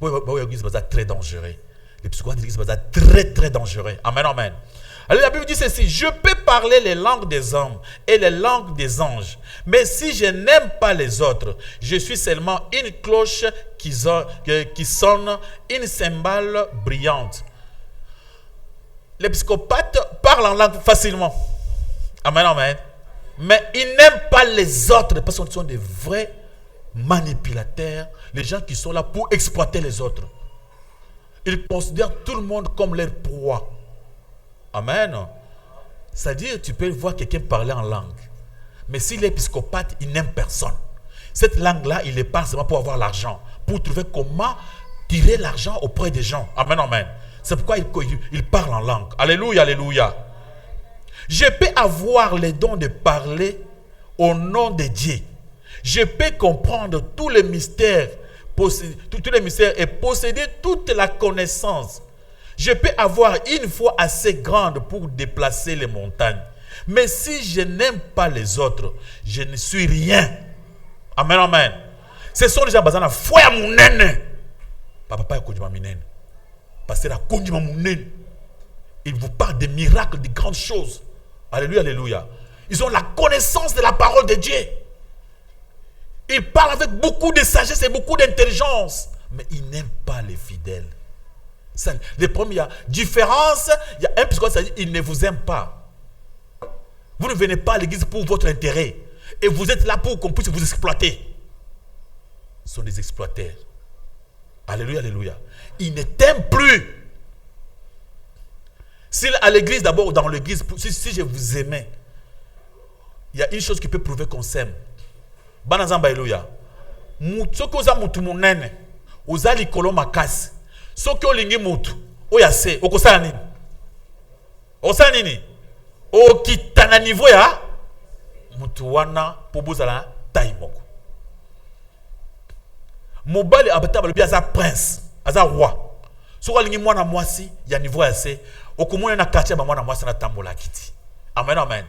L'église est très dangereux. Les psychopathes de l'église sont très, très dangereux. Amen, amen. Alors la Bible dit ceci: je peux parler les langues des hommes et les langues des anges, mais si je n'aime pas les autres, je suis seulement une cloche qui sonne, une cymbale brillante. Les psychopathes parlent en langue facilement. Amen, amen. Mais ils n'aiment pas les autres parce qu'ils sont des vrais manipulateurs, les gens qui sont là pour exploiter les autres. Ils considèrent tout le monde comme leur proie. Amen. C'est-à-dire, tu peux voir quelqu'un parler en langue. Mais s'il est psychopathe, il n'aime personne. Cette langue-là, il est pas seulement pour avoir l'argent, pour trouver comment tirer l'argent auprès des gens. Amen, amen. C'est pourquoi il parle en langue. Alléluia, alléluia. Je peux avoir les dons de parler au nom de Dieu. Je peux comprendre tous les mystères et posséder toute la connaissance. Je peux avoir une foi assez grande pour déplacer les montagnes. Mais si je n'aime pas les autres, je ne suis rien. Amen, amen. Ce sont les gens qui ont foi à mon nene. Papa est conduit à mon nene. Pasteur a conduit à mon nene. Il vous parle des miracles, des grandes choses. Alléluia, alléluia. Ils ont la connaissance de la parole de Dieu. Ils parlent avec beaucoup de sagesse et beaucoup d'intelligence. Mais ils n'aiment pas les fidèles. Les premiers, il y a différence. Il y a un psychologue qui dit il ne vous aime pas. Vous ne venez pas à l'église pour votre intérêt. Et vous êtes là pour qu'on puisse vous exploiter. Ce sont des exploiteurs. Alléluia, alléluia. Ils ne t'aiment plus. Si à l'église, d'abord, dans l'église, si je vous aimais, il y a une chose qui peut prouver qu'on s'aime. Banazamba, alléluia. Soki oza mutu munene, oza likolo makasi. Soki olingi mutu, oyase, okosala nini? Okosala nini? Okita na niveau ya mutu wana po bozala taille moko. Mobali abata balobi aza prince, aza roi. Soki olingi mwana mwasi ya niveau ya se, okomona na quartier ba mwana mwasi na tambola kiti. Amen, amen.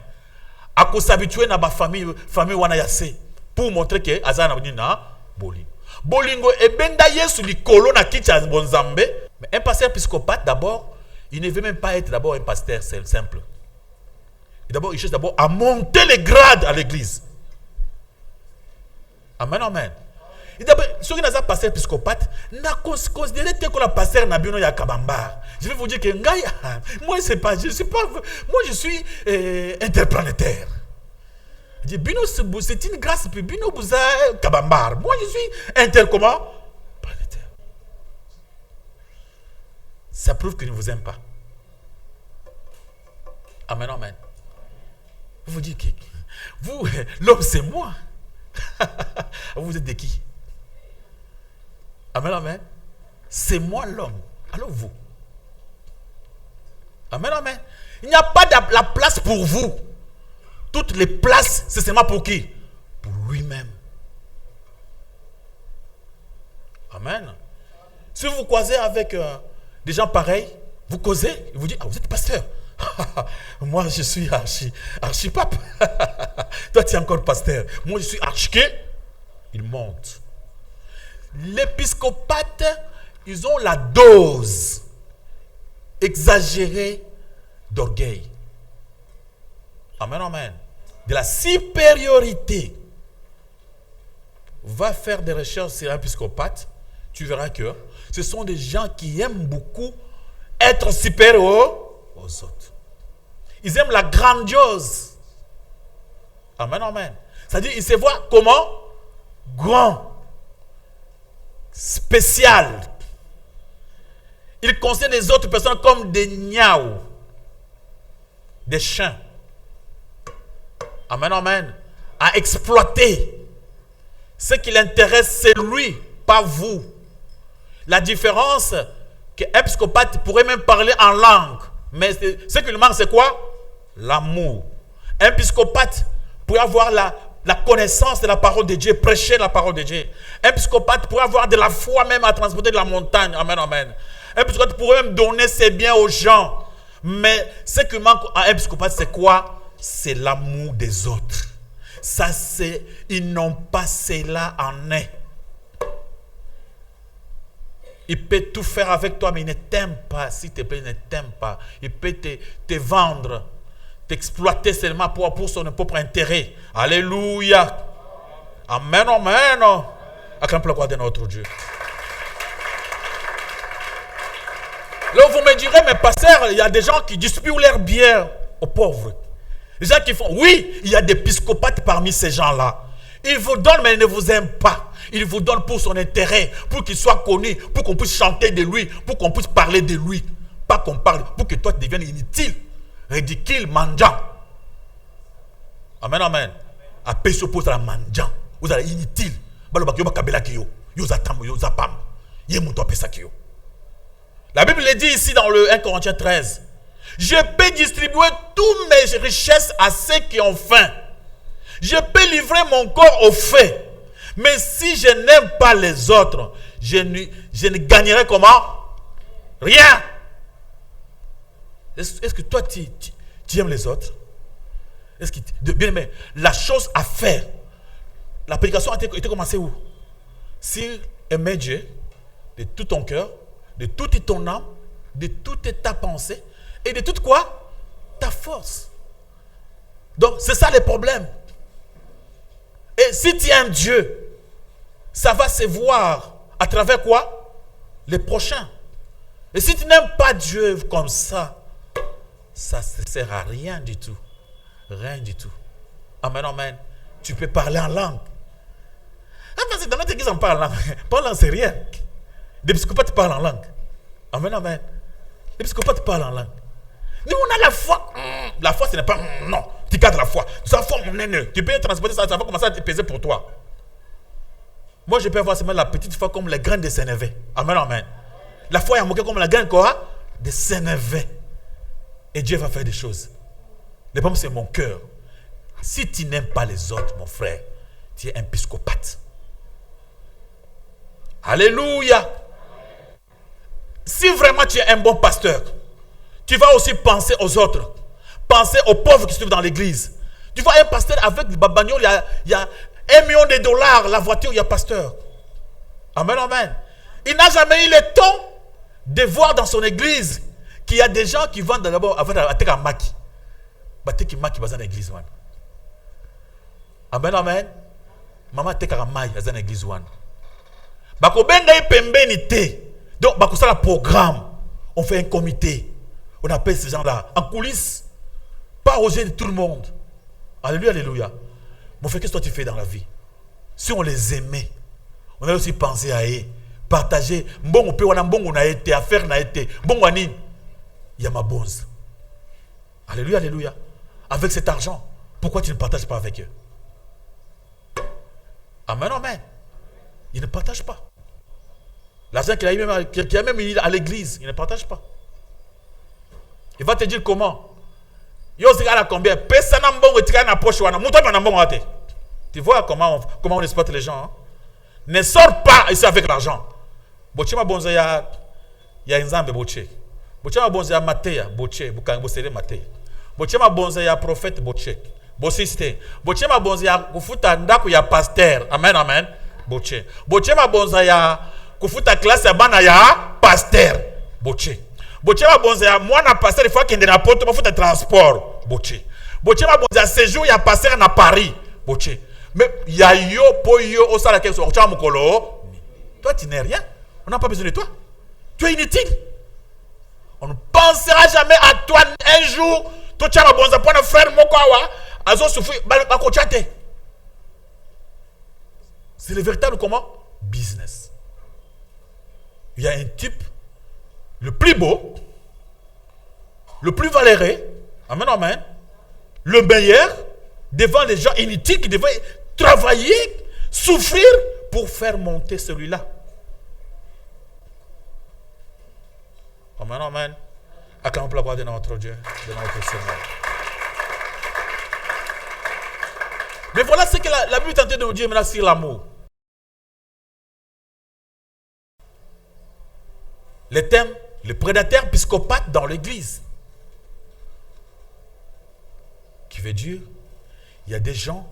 Akosabitue na ba famille wana ya se. Pour montrer que azana na bolingo. Bolingo ebenda Yesu likolo na kiti ya bonzambe. Mais un pasteur psychopathe d'abord, il ne veut même pas être d'abord un pasteur simple. Et d'abord, il cherche d'abord à monter les grades à l'église. Amen, amen. Et d'abord, ceux qui n'ont pas pasteur psychopathe, n'a considéré que la pasteur Nabino ya Kabamba. Je vais vous dire que moi je suis interplanétaire. C'est une grâce. Bino Bouza Kabambar. Moi, je suis comment? Planétaire. Ça prouve qu'il ne vous aime pas. Amen, amen. Vous dites que vous, l'homme, c'est moi. Vous êtes de qui? Amen, amen. C'est moi l'homme. Alors vous. Amen, amen. Il n'y a pas de la place pour vous. Toutes les places, c'est seulement pour qui? Pour lui-même. Amen. Si vous croisez avec des gens pareils, vous causez, ils vous disent, ah, vous êtes pasteur. Moi, je suis archipape. Toi, tu es encore pasteur. Moi, je suis archiqué. Il monte. L'épiscopate, ils ont la dose exagérée d'orgueil. Amen, amen. De la supériorité. Va faire des recherches sur un épiscopate. Tu verras que ce sont des gens qui aiment beaucoup être supérieurs aux autres. Ils aiment la grandiose. Amen, amen. C'est-à-dire, ils se voient comment? Grand. Spécial. Ils considèrent les autres personnes comme des niaou. Des chiens. Amen, amen. À exploiter. Ce qui l'intéresse, c'est lui, pas vous. La différence, qu'un épiscopate pourrait même parler en langue. Mais ce qui lui manque, c'est quoi? L'amour. Un épiscopate pourrait avoir la connaissance de la parole de Dieu, prêcher la parole de Dieu. Un épiscopate pourrait avoir de la foi même à transporter de la montagne. Amen, amen. Un épiscopate pourrait même donner ses biens aux gens. Mais ce qui manque à un épiscopate, c'est quoi? C'est l'amour des autres. Ça, c'est... Ils n'ont pas cela en eux. Il peut tout faire avec toi, mais il ne t'aime pas. S'il te plaît, il ne t'aime pas. Il peut te vendre, t'exploiter seulement pour son propre intérêt. Alléluia. Amen, amen. Acclame la gloire de notre Dieu. Là, vous me direz, mais pasteur, il y a des gens qui distribuent leur bière aux pauvres. Les gens qui font, oui, il y a des épiscopates parmi ces gens-là. Ils vous donnent, mais ils ne vous aiment pas. Ils vous donnent pour son intérêt, pour qu'il soit connu, pour qu'on puisse chanter de lui, pour qu'on puisse parler de lui. Pas qu'on parle, pour que toi tu deviennes inutile, ridicule, mendiant. Amen, amen. Après, se pose à la mendiant. Vous allez inutile. La Bible le dit ici dans le 1 Corinthiens 13. Je peux distribuer toutes mes richesses à ceux qui ont faim. Je peux livrer mon corps au feu. Mais si je n'aime pas les autres, je ne gagnerai comment? Rien. Est-ce que toi, tu aimes les autres? Est-ce que bien aimé, la chose à faire, la prédication a été commencée où? Si aimer Dieu de tout ton cœur, de toute ton âme, de toute ta pensée et de toute quoi? Ta force. Donc, c'est ça le problème. Et si tu aimes Dieu, ça va se voir à travers quoi? Les prochains. Et si tu n'aimes pas Dieu comme ça ne sert à rien du tout. Rien du tout. Amen, amen. Tu peux parler en langue. Parce que dans notre église, on parle en langue. Parler en langue, c'est rien. Des psychopathes parlent en langue. Amen, amen. Les psychopathes parlent en langue. Nous, on a la foi. La foi, ce n'est pas... non, tu gardes la foi. La foi, mon aîné. Tu peux transporter ça, ça va commencer à te peser pour toi. Moi, je peux avoir seulement la petite foi comme les graines de sénévé. Amen, amen. La foi est moquée comme la graine quoi? De sénévé. Et Dieu va faire des choses. Le problème, c'est mon cœur. Si tu n'aimes pas les autres, mon frère, tu es un psychopathe. Alléluia. Si vraiment tu es un bon pasteur, tu vas aussi penser aux autres. Penser aux pauvres qui se trouvent dans l'église. Tu vois un pasteur avec le bagnole, il y a $1 million, la voiture, il y a pasteur. Amen, amen. Il n'a jamais eu le temps de voir dans son église qu'il y a des gens qui vendent d'abord avant à maki. Bateki maki dans l'église. Amen, amen. Maman teka mai dans l'église. Bakobenga pembeni te. Donc bakosa la programme. On fait un comité. On appelle ces gens-là en coulisses. Pas aux yeux de tout le monde. Alléluia, alléluia. Mon frère, qu'est-ce que toi tu fais dans la vie? Si on les aimait, on a aussi pensé à eux. Partager. Bon, on peut on a bon on a été affaire n'a été. Bon wani. Il y a ma bonze. Alléluia, alléluia. Avec cet argent, pourquoi tu ne partages pas avec eux? Amen, amen. Il ne partage pas. L'argent qu'il a même mis à l'église, il ne partage pas. Il va te dire comment? Combien? Tu vois comment on exploite les gens. Hein? Ne sors pas ici avec l'argent. Il y a un zambe boché. Boche mabonza ya mateya, boche, bukang bosere mateya. Boche mabonza ya prophète, boche. Bosiste. Boche mabonza ya kufuta ndako ya pasteur. Amen, amen. Boche. Boche mabonza ya kufuta classe ya bana ya pasteur. Boche. Boche mabonza ya mwana pasteur, il faut qu'il y ait na poto bafuta transport. Boche. Boche mabonza ya séjour ya pasteur na Paris. Boche. Mais ya yo po yo au sala quelque chose. Mukolo. Toi tu n'es rien. On n'a pas besoin de toi. Tu es inutile. On ne pensera jamais à toi un jour. Toi tu as besoin de frère Mokawa. Azo souffrir. C'est le véritable comment? Business. Il y a un type le plus beau, le plus valeureux. Amen, amen. Le meilleur devant les gens inutiles qui devaient travailler, souffrir pour faire monter celui-là. Amen, amen. Acclamons pour la gloire de notre Dieu, de notre Seigneur. Mais voilà ce que la Bible tentait de nous dire maintenant sur l'amour. Le thème, le prédateur psychopathe dans l'église. Qui veut dire, il y a des gens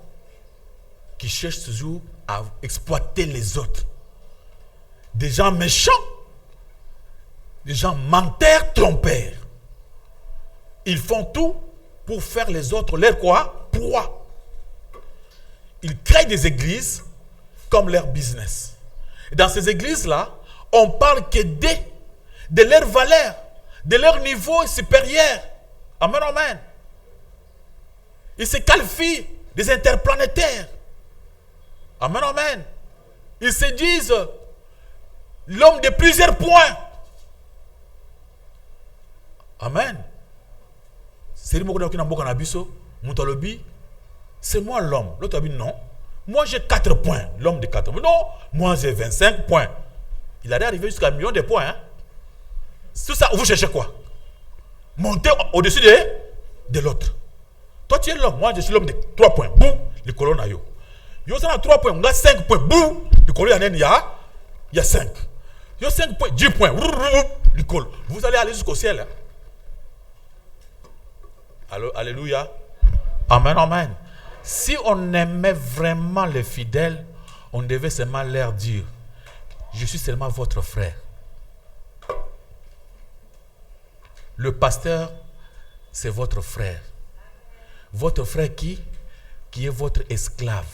qui cherchent toujours à exploiter les autres. Des gens méchants, des gens menteurs, trompeurs. Ils font tout pour faire les autres leur quoi? Proie. Ils créent des églises comme leur business. Et dans ces églises-là, on parle que de leur valeur, de leur niveau supérieur. Amen, amen. Ils se qualifient des interplanétaires. Amen, amen. Ils se disent l'homme de plusieurs points. Amen. C'est moi l'homme. L'autre a dit non. Moi j'ai 4 points. L'homme de 4 points. Non, moi j'ai 25 points. Il allait arriver jusqu'à 1 million de points. Hein? Tout ça, vous cherchez quoi? Monter au-dessus de l'autre. Toi tu es l'homme. Moi je suis l'homme de 3 points. Boum, le colon a yo. Yo ça a 3 points. On a 5 points. Boum, le colon il y a 5. Yo 5 points, 10 points. Le colon. Vous allez aller jusqu'au ciel. Hein? Alléluia. Amen, amen. Si on aimait vraiment les fidèles, on devait seulement leur dire, je suis seulement votre frère. Le pasteur, c'est votre frère. Votre frère qui est votre esclave.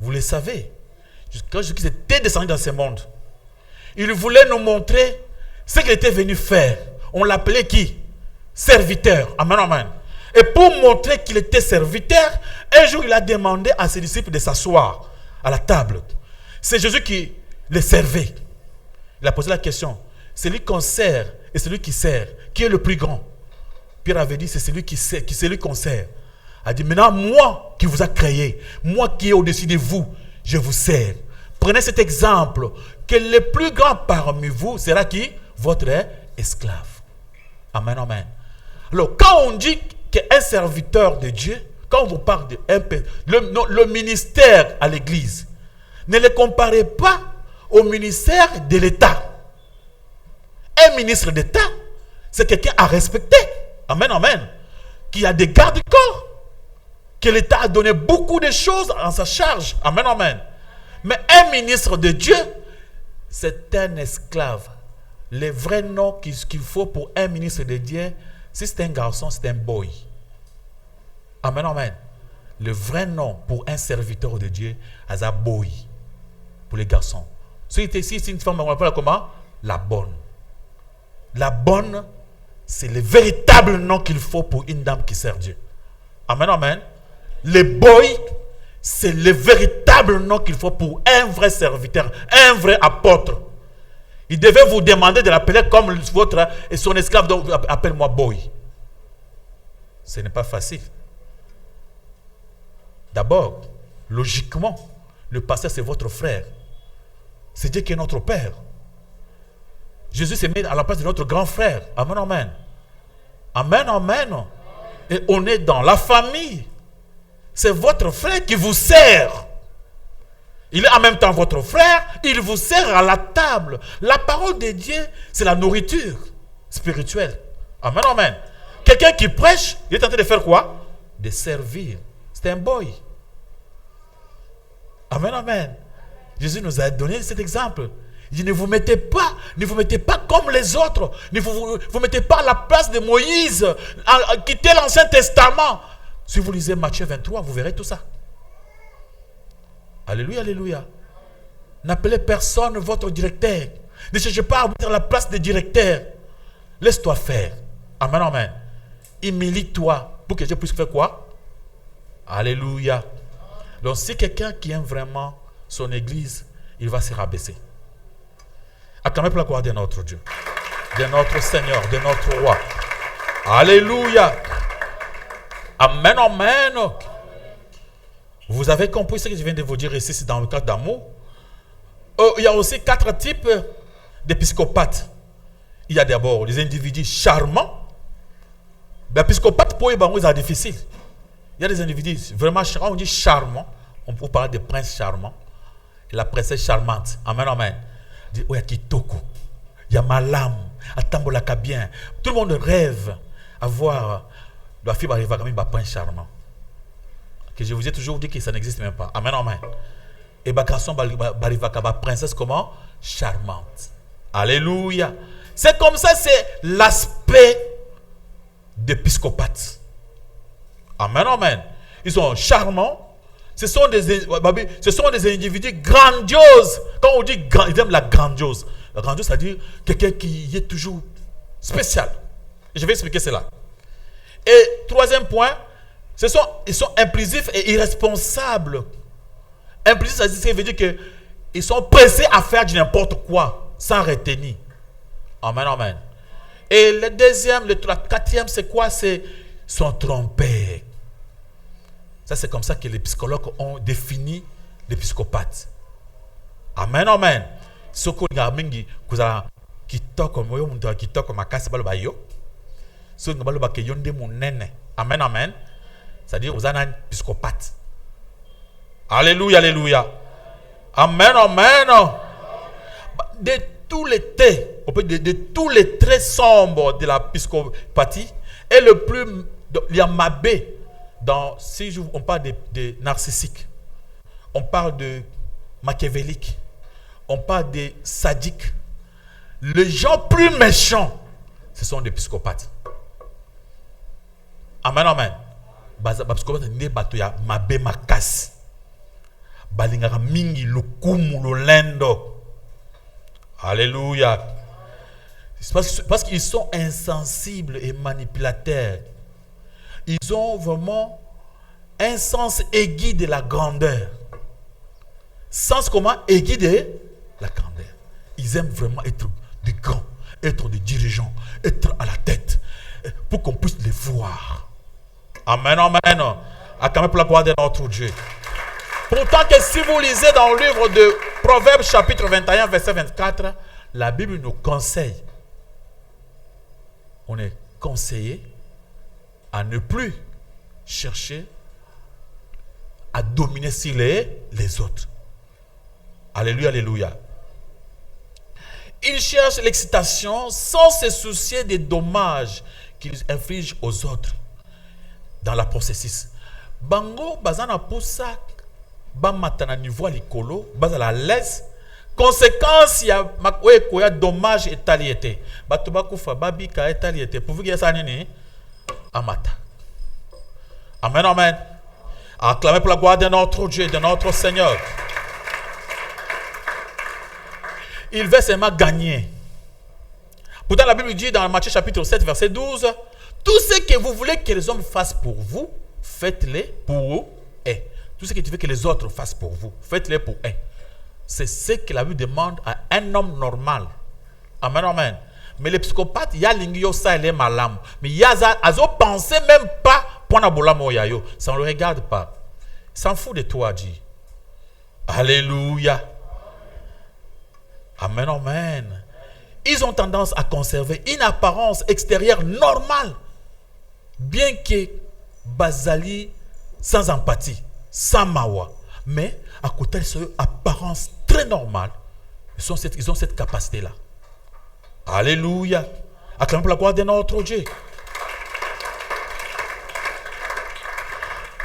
Vous le savez. Quand Jésus était descendu dans ce monde, il voulait nous montrer ce qu'il était venu faire. On l'appelait qui? Serviteur. Amen, amen. Et pour montrer qu'il était serviteur, un jour il a demandé à ses disciples de s'asseoir à la table. C'est Jésus qui les servait. Il a posé la question. Celui qu'on sert et celui qui sert, qui est le plus grand? Pierre avait dit, c'est celui qui sert, celui qu'on sert. Il a dit, maintenant moi qui vous a créé, moi qui est au-dessus de vous, je vous sers. Prenez cet exemple, que le plus grand parmi vous sera qui? Votre esclave. Amen, amen. Alors, quand on dit qu'un serviteur de Dieu, quand on vous parle de le ministère à l'église, ne le comparez pas au ministère de l'État. Un ministre d'État, c'est quelqu'un à respecter. Amen, amen. Qui a des gardes-corps. Que l'État a donné beaucoup de choses en sa charge. Amen, amen. Mais un ministre de Dieu, c'est un esclave. Le vrai nom qu'il faut pour un ministre de Dieu, si c'est un garçon, c'est un boy. Amen, amen. Le vrai nom pour un serviteur de Dieu, c'est un boy. Pour les garçons. Si c'est une femme, on l'appelle comment? La bonne. La bonne, c'est le véritable nom qu'il faut pour une dame qui sert Dieu. Amen, amen. Le boy, c'est le véritable nom qu'il faut pour un vrai serviteur, un vrai apôtre. Il devait vous demander de l'appeler comme votre et son esclave, donc appelle-moi boy. Ce n'est pas facile. D'abord, logiquement, le pasteur c'est votre frère. C'est Dieu qui est notre Père. Jésus s'est mis à la place de notre grand frère. Amen, amen. Amen, amen. Et on est dans la famille. C'est votre frère qui vous sert. Il est en même temps votre frère, il vous sert à la table. La parole de Dieu, c'est la nourriture spirituelle. Amen, amen. Quelqu'un qui prêche, il est en train de faire quoi? De servir. C'est un boy. Amen, amen. Jésus nous a donné cet exemple. Il dit, ne vous mettez pas comme les autres. Ne vous mettez pas à la place de Moïse. Quittez l'Ancien Testament. Si vous lisez Matthieu 23, vous verrez tout ça. Alléluia, alléluia. N'appelez personne votre directeur. Ne cherchez pas à mettre à la place des directeurs. Laisse-toi faire. Amen, amen. Humilie-toi pour que Dieu puisse faire quoi? Alléluia. Donc si quelqu'un qui aime vraiment son église, il va se rabaisser. Acclamez pour la gloire de notre Dieu, de notre Seigneur, de notre Roi. Alléluia. Amen, amen. Vous avez compris ce que je viens de vous dire ici, c'est dans le cadre d'amour. Il y a aussi 4 types d'épiscopates. Il y a d'abord les individus charmants. L'épiscopat pour eux, c'est difficile. Il y a des individus vraiment charmants. On dit charmants. On peut parler de prince charmant. Et la princesse charmante. Amen, amen. On dit, oh, il y a Kitoko. Il y a Malam. Atambolaka bien. Tout le monde rêve à voir la fille arriver comme un prince charmant. Que je vous ai toujours dit que ça n'existe même pas. Amen, amen. Et ma garçon arrive comme princesse comment? Charmante. Alléluia. C'est comme ça, c'est l'aspect d'épiscopate. Amen, amen. Ils sont charmants. Ce sont des individus grandioses. Quand on dit ils aiment la grandiose. La grandiose, c'est-à-dire quelqu'un qui est toujours spécial. Je vais expliquer cela. Et troisième point, ils sont impulsifs et irresponsables. Impulsifs, ça veut dire qu'ils sont pressés à faire du n'importe quoi, sans retenir. Amen, amen. Et le deuxième, le quatrième, c'est quoi? C'est sont trompés. Ça, c'est comme ça que les psychologues ont défini l'épiscopate. Amen, amen. Ce que vous avez amen, amen. C'est-à-dire, vous avez un épiscopate. Alléluia, alléluia. Amen, amen. De tous les traits, de tous les traits sombres de la psychopathie, et le plus, il y a Mabé, si on parle de narcissique, on parle de machiavélique, on parle de sadique. Les gens plus méchants, ce sont des psychopathes. Amen, amen. Psychopathe ne bato ya Mabé makasi. Balingaka mingi lokumu lolendo. Alléluia. Parce qu'ils sont insensibles et manipulateurs. Ils ont vraiment un sens aigu de la grandeur. Sens comment? Aigu de la grandeur. Ils aiment vraiment être des grands, être des dirigeants, être à la tête, pour qu'on puisse les voir. Amen, amen. Acclamez pour la gloire de notre Dieu. Pourtant que si vous lisez dans le livre de Proverbes chapitre 21, verset 24, la Bible nous conseille. On est conseillé à ne plus chercher à dominer sur les autres. Alléluia, alléluia. Ils cherchent l'excitation sans se soucier des dommages qu'ils infligent aux autres dans la processus. Bango, bazana poussa, bamatana niveau likolo, bazala laisse. Conséquence, il y a dommage et taliété. Batubakufa, babika et taliété. Pour vous dire ça, amata. Amen, amen. Acclamez pour la gloire de notre Dieu, de notre Seigneur. Il veut seulement gagner. Pourtant, la Bible dit dans Matthieu chapitre 7, verset 12, tout ce que vous voulez que les hommes fassent pour vous, faites-le pour eux. Tout ce que tu veux que les autres fassent pour vous, faites-le pour eux. C'est ce que la Bible demande à un homme normal. Amen, amen. Mais les psychopathes, il y a l'ingio ça et les malam. Mais il y a azo pensé même pas pour na bola moyayo. Ça ne le regarde pas. Il s'en fout de toi, dit. Alléluia. Amen, amen. Ils ont tendance à conserver une apparence extérieure normale. Bien que Bazali sans empathie, sans mawa. Mais à côté de cette apparence très normale, ils ont cette capacité-là. Alléluia. Acclamons pour la gloire de notre Dieu.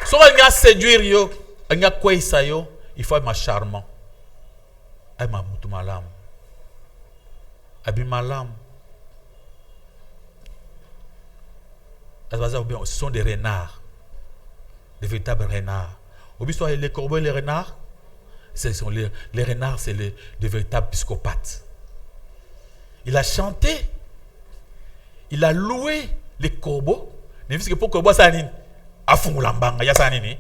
Si on a séduire yo, on a quoi ça yo, il faut être charmant. Ay ma mutu malam. Abi malam. Ce sont des renards. Des véritables renards. Au bout les corbeaux et les renards, les renards, c'est des véritables psychopathes. Il a chanté, il a loué les corbeaux. Ne que pour corbeau ça ni afungulambanga ya ça ni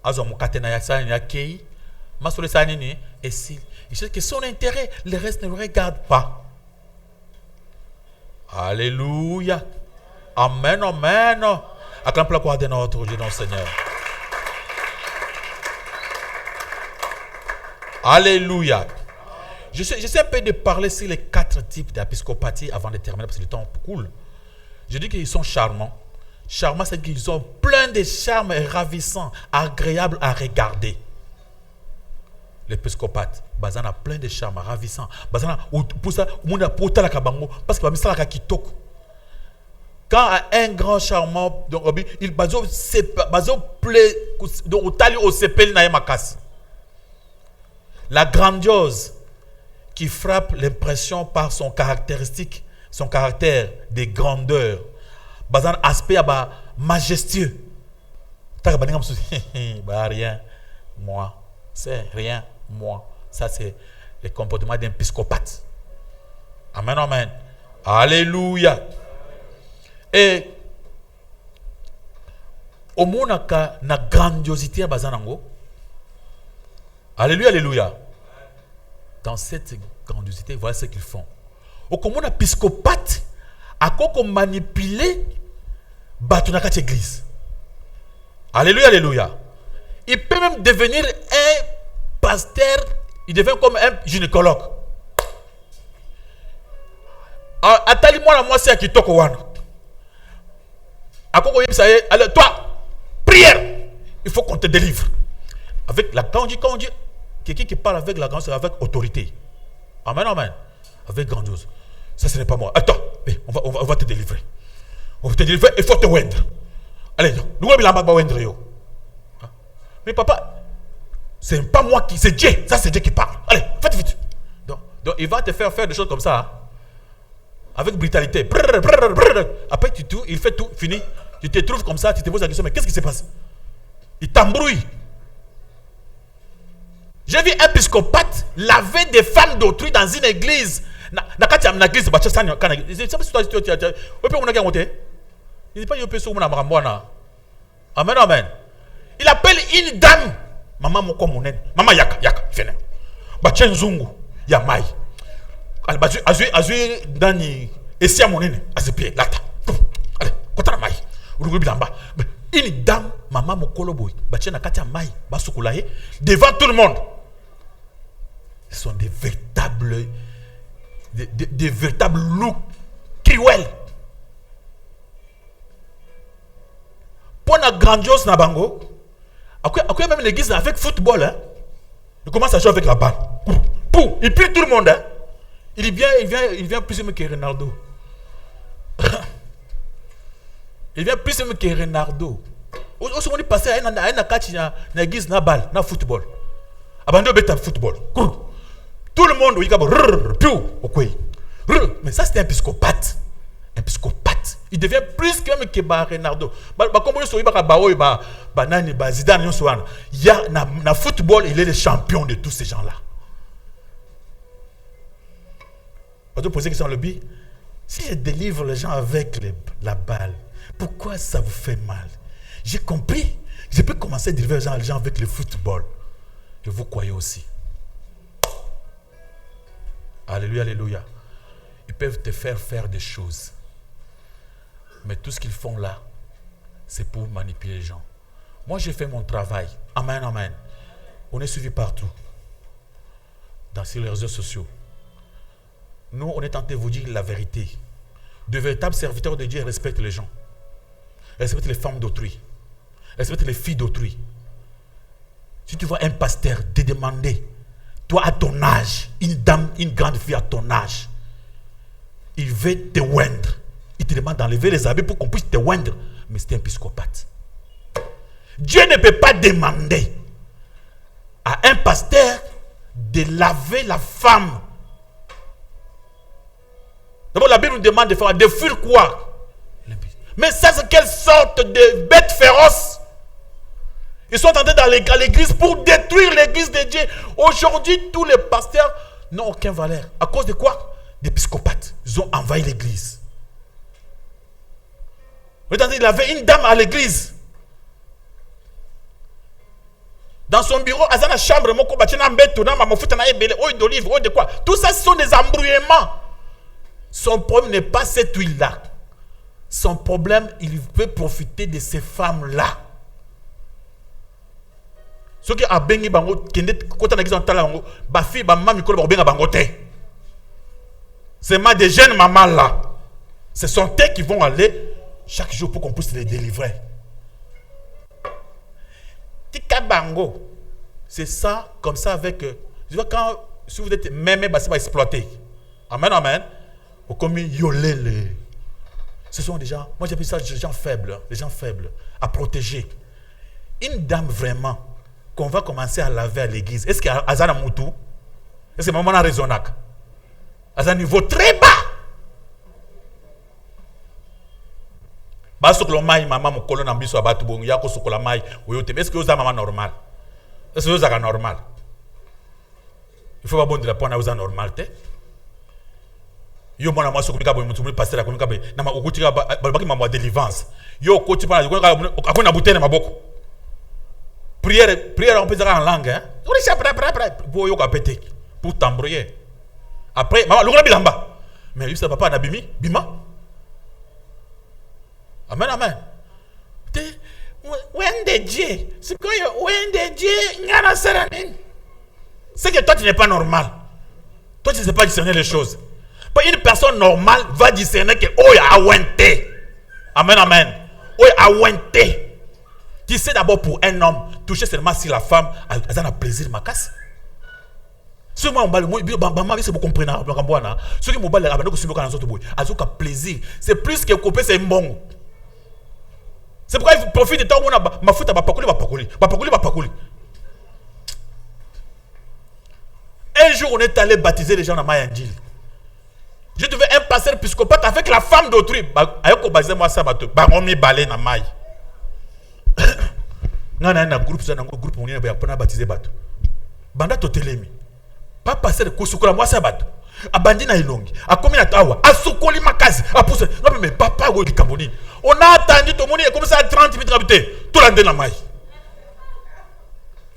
azo mukatena ya ça ni akei masole ça ni et si il sait que son intérêt, le reste ne le regarde pas. Alléluia. Amen, amen. Acclame la gloire de notre Dieu, notre Seigneur. Alléluia. J'essaie un peu de parler sur les 4 types d'épiscopatie avant de terminer parce que le temps coule. Je dis qu'ils sont charmants. Charmants, c'est qu'ils ont plein de charmes ravissants, agréables à regarder. L'épiscopate, bazan a plein de charmes ravissants. Bazan pour ça, on a porté la kabango parce que ça la kitoko. Quand un grand charmant, donc il bazo plaît donc au tali au sepel na makas. La grandiose qui frappe l'impression par son caractère de grandeur. Bazan aspect aba majestueux. Ta baningam bah rien moi, c'est rien moi. Ça c'est le comportement d'un psychopathe. Amen, amen. Alléluia. Et au monde na grandiosité bazanango. Alléluia, alléluia. Dans cette grandiosité, voilà ce qu'ils font. Au commun un psychopathe a quoi manipuler batunaka église. Alléluia, alléluia. Il peut même devenir un pasteur, il devient comme un gynécologue. Attends-moi moi c'est qui toko wana. Alors toi, prière, il faut qu'on te délivre. Avec la quand on dit, quelqu'un qui parle avec la grandeur, c'est avec autorité. Amen, amen. Avec grandiose. Ça, ce n'est pas moi. Attends, on va te délivrer. On va te délivrer, il faut te wendre. Allez, nous allons wendre yo. Mais papa, c'est pas moi qui, c'est Dieu. Ça, c'est Dieu qui parle. Allez, faites vite. Donc il va te faire des choses comme ça. Hein? Avec brutalité. Après, il fait tout, fini. Tu te trouves comme ça, tu te poses la question, mais qu'est-ce qui se passe? Il t'embrouille. J'ai vu un psychopathe laver des femmes d'autrui dans une église. Amen, amen. Il appelle une dame. Maman moko monen. Maman yaka. Fene. Bachen zungu. Ya mai. Azui dani. Esia monene. Azipie. Lata. Allez. Kotara mai. Urugu bilamba. Une dame. Maman mokolo boy. Bachen nakati ya mai. Basukulaye. Devant tout le monde. Ce sont des véritables loups cruels. Pour la grandiose na bango, après même l'église avec football, hein, il commence à jouer avec la balle. Il plie tout le monde. Hein. Il vient plus même que Ronaldo. Il vient plus même que Ronaldo. Aussi on est passé à un catch na l'église na balle, na football. Abandon bêta football. Tout le monde, mais ça c'est un psychopathe. Un psychopathe. Il devient plus que même que Ronaldo. Il y a na football, il est le champion de tous ces gens-là. On doit poser la question à l'objet. Si je délivre les gens avec la balle, pourquoi ça vous fait mal? J'ai compris. Je peux commencer à délivrer les gens avec le football. Et vous croyez aussi. Alléluia, alléluia. Ils peuvent te faire des choses. Mais tout ce qu'ils font là, c'est pour manipuler les gens. Moi, j'ai fait mon travail. Amen, amen. On est suivi partout. Sur les réseaux sociaux. Nous, on est tenté de vous dire la vérité. De véritables serviteurs de Dieu respectent les gens. Respectent les femmes d'autrui. Respectent les filles d'autrui. Si tu vois un pasteur te demander, toi à ton âge, une dame, une grande fille à ton âge, il veut te oindre. Il te demande d'enlever les habits pour qu'on puisse te oindre. Mais c'est un psychopathe. Dieu ne peut pas demander à un pasteur de laver la femme. D'abord, la Bible nous demande de faire de fuir quoi? Mais ça, c'est quelle sorte de bêtes féroces? Ils sont entrés dans l'église pour détruire l'église de Dieu. Aujourd'hui, tous les pasteurs n'ont aucune valeur. À cause de quoi? Des psychopathes. Ils ont envahi l'église. Vous entendez, il avait une dame à l'église. Dans son bureau, à la chambre, tout ça, ce sont des embrouillements. Son problème n'est pas cette huile-là. Son problème, il veut profiter de ces femmes-là. Ce qui a bengi bango, c'est des jeunes mamans là. Ce sont eux qui vont aller chaque jour pour qu'on puisse les délivrer. Tika bango, c'est ça, comme ça avec. Je vois quand, si vous êtes même, c'est pas exploité. Amen, amen. Ou comme yolé. Ce sont des gens, moi j'appelle ça des gens faibles, à protéger. Une dame vraiment, qu'on va commencer à laver à l'église, est-ce qu'il y a Azana Moutou? Est-ce que maman a raisonné? À un niveau très bas. Est-ce que vous avez maman normal? Est-ce que vous avez normal? Il faut pas bon de la pointe à vous normal. Yo mona maso kumika bo mutumuli pasteur kumika be na makukutika balobaki mamwa délivrance yo koti pana akona butene maboko prière on peut dire en langue hein on est prêt pour yo kapete pour t'embrouiller après maman lokona bilamba mais lui ça papa na bimi bima amen amen te wende Dieu c'est quoi wende Dieu ngana seranin c'est que toi tu n'es pas normal, toi tu ne sais pas discerner les choses. Une personne normale va discerner que oh ya awente. Amen, amen. Oh ya awente. Tu sais d'abord pour un homme, toucher seulement si la femme a un plaisir ma casse. Ce moi on va le c'est pour comprendre ce qui mobile abandon que sur le autres boy. Azoka plaisir. C'est plus que couper c'est bon. C'est pourquoi il profite de temps où on a ma foot ba pakoli. Un jour on est allé baptiser les gens dans Mayandil. Je devais un pasteur psychopathe avec la femme d'autrui. Ayoko basé moi ça bateau. On mi balé na maille. Non un groupe on est baptisé bateau. Banda totelemi. Pas passer ko sukola moi ça bateau. Abandi na ilongi. A komi na tawa. A sukoli makazi. A pousse. Non mais papa go Kamboni. On a attendu tout le monde comme ça à 30 minutes habité. Tout l'andé na maille.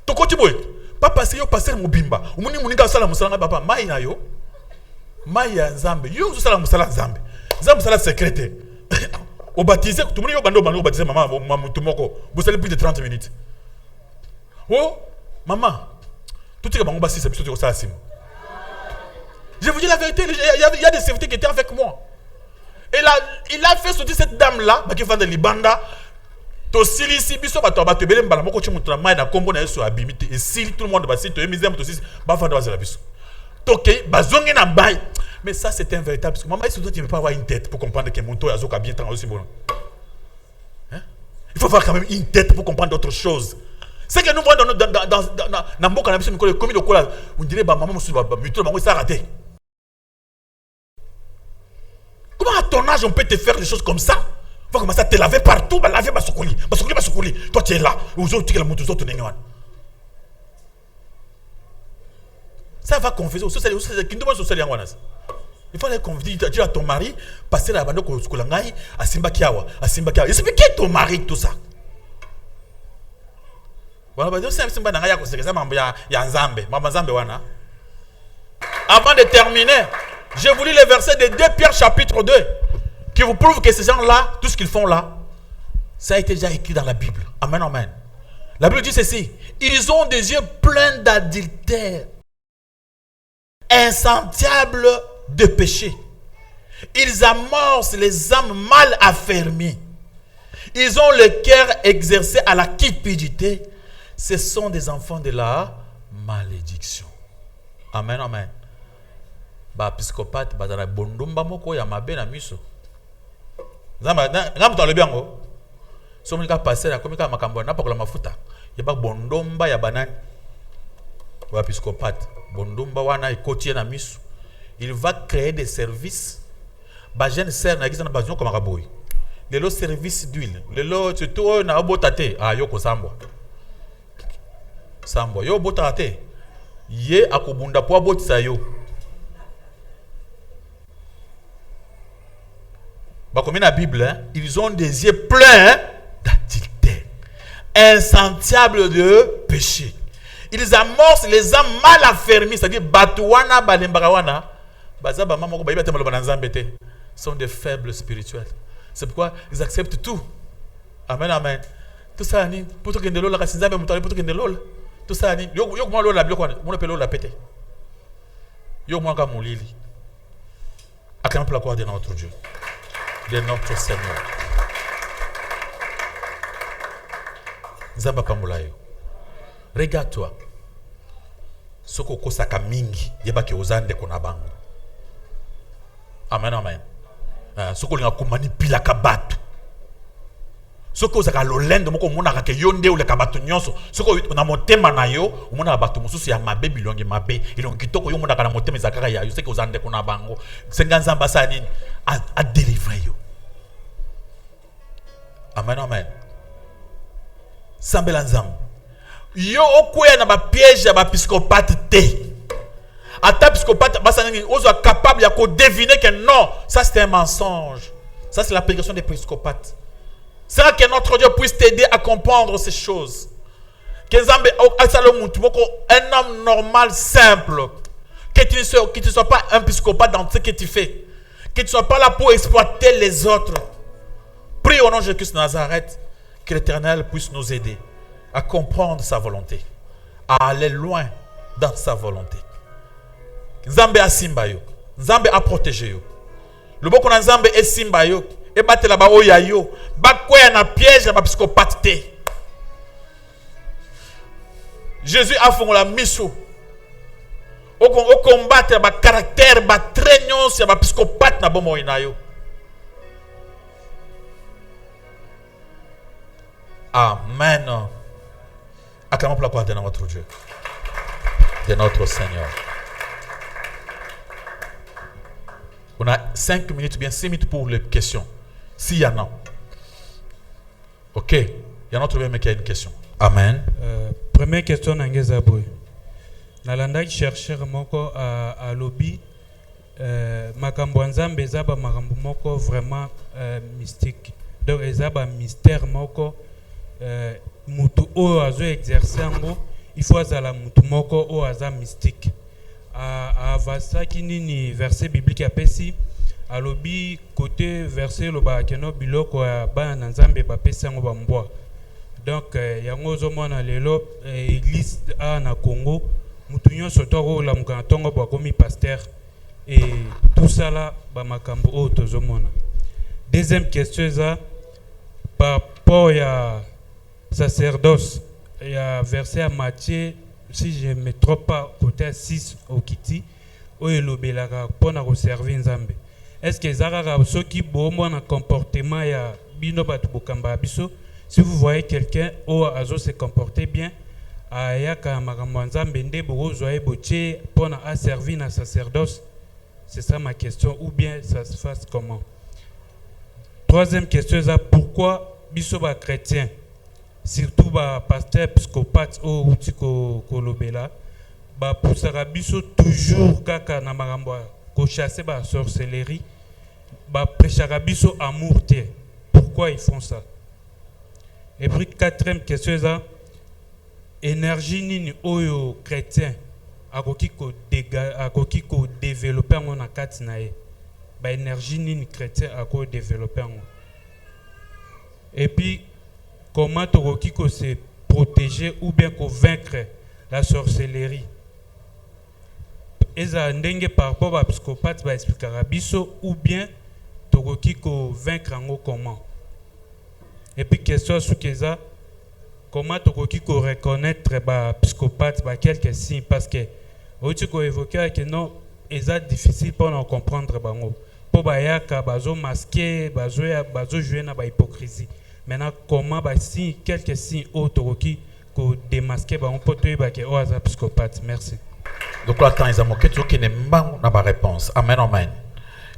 To koti boy. Papa c'est yo passer mobimba. Umuni muninga sala musala papa maille na yo. Maya Nzambe, yo sala musala Nzambe. Nzambe sala secrétaire. Au baptisé, tout le monde bando baptisé maman mutumoko. Vous allez plus de 30 minutes. Oh, maman. Tout est bango basi c'est plutôt ça sim. Je vous dis la vérité, il y a des serviteurs qui étaient avec moi. Et là, il a fait sortir cette dame là, qui fait de libanda. To sili si biso bato bato belem bala moko chimutra mai na kombo na yeso abimite et si tout le monde basi to emizem to si ba fanda bazela biso. Toké, bazongi na bail. Mais ça, c'est un véritable. Parce que maman, tu ne peux pas avoir une tête pour comprendre que mon toit a bien tranquille aussi bon. Hein? Il faut avoir quand même une tête pour comprendre d'autres choses. C'est que nous voyons dans Mboka, on dirait que maman, ça raté. Comment à ton âge, on peut te faire des choses comme ça? Il faut commencer à te laver partout, laver Basokoli. Toi, tu es là. Aux autres, tu es là, aux autres, ça va confuser. Il faut aller confier à ton mari, passer la bande à Simbakiawa. Expliquez ton mari tout ça. Avant de terminer, je vous lis les versets de 2 Pierre chapitre 2 qui vous prouvent que ces gens-là, tout ce qu'ils font là, ça a été déjà écrit dans la Bible. Amen, amen. La Bible dit ceci: ils ont des yeux pleins d'adultère, insatiables de péché. Ils amorcent les âmes mal affermies. Ils ont le cœur exercé à la cupidité. Ce sont des enfants de la malédiction. Amen, amen. Ba psychopathe bazala bondumba moko ya mabe na miso. Ngambo to lebiango. So mulika passer na komika makambo na pakola mafuta. Ya ba bondomba ya banani. Wa psychopathe. Bondomba wana ekotie na miso. Il va créer des services. Ba jeune sœur na gisa na bazion comme raboy. De l'eau service d'huile. Le lot surtout na obotate. Ah yoko sambwa. Sambwa yo botate. Ye akobunda po abotisa yo. Comme dans la Bible, hein, ils ont des yeux pleins d'adultère, insatiables de péché. Ils amorcent les âmes mal affermies, c'est-à-dire Batouana, Balembarawana, Bazaba, Mamoko, Baïba, Temalbananzambete, sont des faibles spirituels. C'est pourquoi ils acceptent tout. Amen, amen. Tout ça, pour tout le monde, la Sinzambe, pour tout le monde, tout ça, yo, comment l'eau la bloque, mon appel la pété. Yo, moi, comme mon lili. Acclamons la gloire de notre Dieu. De notre Seigneur. Nzamba pamulayo. Regarde-toi. Soko kosaka mingi yebaki ozande kona bango. Amen, amen. Soko linga kumanipila kabatu. Soko ozaka lolendo moko monaka ke yonde ule kabatu nyonso. Soko na motema na yo omona batu mosusu ya mabe bilongi mabe. Ilongi kitoko yo monaka na motema zakaka ya yo soko ozande kona bango. Senga nzamba sa nini a délivrer yo. Amen, amen. Sambela nzambe. Yo okuya na ba piège ya ba psychopathe te. Ata psychopathe basa nini ozo capable ya ko deviner que non, ça c'est un mensonge. Ça c'est l'application des psychopathes. C'est là que notre Dieu puisse t'aider à comprendre ces choses. Que nzambe asalo muntu moko un homme normal simple. Que tu ne sois pas un psychopathe dans ce que tu fais. Que tu ne sois pas là pour exploiter les autres. Prie au nom de Jésus de Nazareth, que l'Éternel puisse nous aider à comprendre sa volonté, à aller loin dans sa volonté. Nzambe a simba yo, Nzambe a protégé yo. Le boko na Nzambe est simba yo, et batela ba oya yo, ba kwea na piège ba psychopathe te. Jésus a fait la mission. Au combattre ba caractère ba traînon sur ba psychopathe na bomo ina yo. Amen. Acclamons pour la gloire de notre Dieu, de notre Seigneur. On a 5 minutes, bien 6 minutes pour les questions. S'il y en a. Ok. Il y en a trouvé, mais qui a une question. Amen. Première question, Nangezaboy. Nalanda chercheur moko à lobby. Makambo nzambe zaba makambo moko vraiment mystique. Donc ezaba mystère moko. Mutu o azo exercer ngo il faut azala mutu moko o aza mystique a vasaki nini verset biblique apesi alobi côté verset lo ba keno biloko ya ba na nzambe ba pesi ngo ba mbwa donc yango zo mona lelo église a na Congo mutu nyonso to ko la mukana tongo ba komi pasteur et tout ça là ba makambo o tozo mona. Deuxième question ça par rapport ya sacerdoce, il y a verset à Matthieu, si je ne me trompe pas, côté 6 au Kiti, où il y a pour servir Nzambe. Est-ce que Zara ceux qui ont un comportement ya bino batu bokamba biso, si vous voyez quelqu'un où azo se comporter bien, aya ka makambo Nzambe nde bozo ay boche pour na servir na sacerdoce, c'est ça ma question, ou bien ça se fasse comment? Troisième question, pourquoi biso ba chrétien? Surtout ba pasteur psychopathe au outiko kolobela ba poussera biso toujours kaka na makambo ko chasser ba sorcellerie ba prêchera biso amour te. Pourquoi ils font ça? Et puis quatrième question ça énergie nini oyo chrétien akoki ko développer en na kati na ye ba énergie nini chrétien ako développer en. Et puis comment Torokiko se protéger ou bien vaincre la sorcellerie. Eza ndenge par rapport à psychopathe va expliquer biso ou bien Torokiko vaincre en comment. Et puis question sur keza comment tu peux reconnaître ba psychopathe ba quelques signes parce que tu peux évoquer que non c'est difficile pour nous comprendre bango pour ba yaka bazo masquer bazo jouer na ba hypocrisie maintenant comment ba signes quelques signes autres qui ko démasquer bango pour toi ba que oh psychopathe. Merci. Donc là quand ils ont moqué tu qui n'est pas na ba réponse. Amen amen.